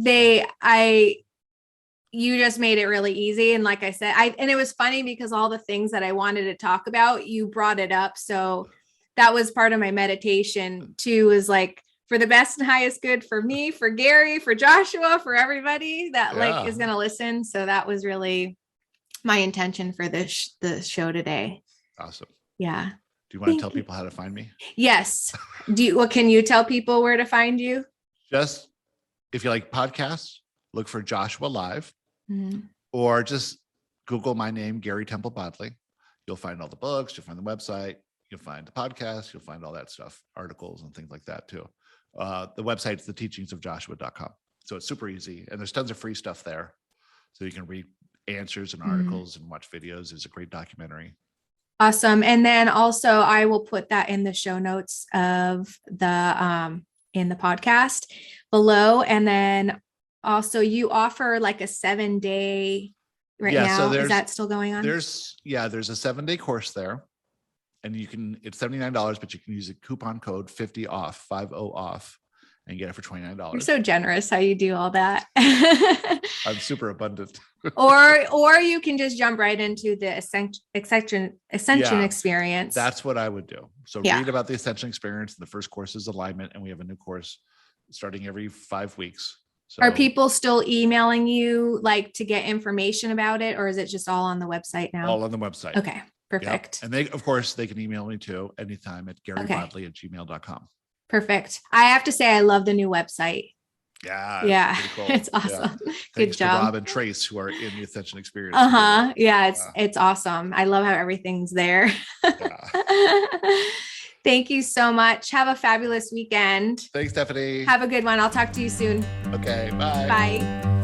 You just made it really easy. And like I said, and it was funny because all the things that I wanted to talk about, you brought it up. So that was part of my meditation too, is like, for the best and highest good for me, for Gary, for Joshua, for everybody that like is going to listen. So that was really my intention for the show today. Awesome. Yeah. Do you want to tell people how to find me? Yes. Can you tell people where to find you? Just if you like podcasts, look for Joshua Live, or just Google my name, Gary Temple Bodley. You'll find all the books, you'll find the website, you'll find the podcast, you'll find all that stuff, articles and things like that too. The website's theteachingsofjoshua.com. So it's super easy. And there's tons of free stuff there. So you can read answers and articles and watch videos. There's a great documentary. Awesome. And then also I will put that in the show notes of in the podcast below. And then also you offer like a 7-day now. So is that still going on? There's a 7-day course there. And it's $79, but you can use a coupon code 50 off, 50 off, and get it for $29. You're so generous how you do all that. I'm super abundant. or you can just jump right into the Ascension experience. That's what I would do. So read about the Ascension experience. The first course is alignment, and we have a new course starting every 5 weeks. So, are people still emailing you like to get information about it, or is it just all on the website now? All on the website. Okay. Perfect. Yep. And of course, they can email me too anytime at garybodley@gmail.com. Perfect. I have to say, I love the new website. Yeah. Cool. It's awesome. Yeah. Good job. To Rob and Trace, who are in the Ascension experience. Yeah, it's awesome. I love how everything's there. Thank you so much. Have a fabulous weekend. Thanks, Stephanie. Have a good one. I'll talk to you soon. Okay. Bye. Bye.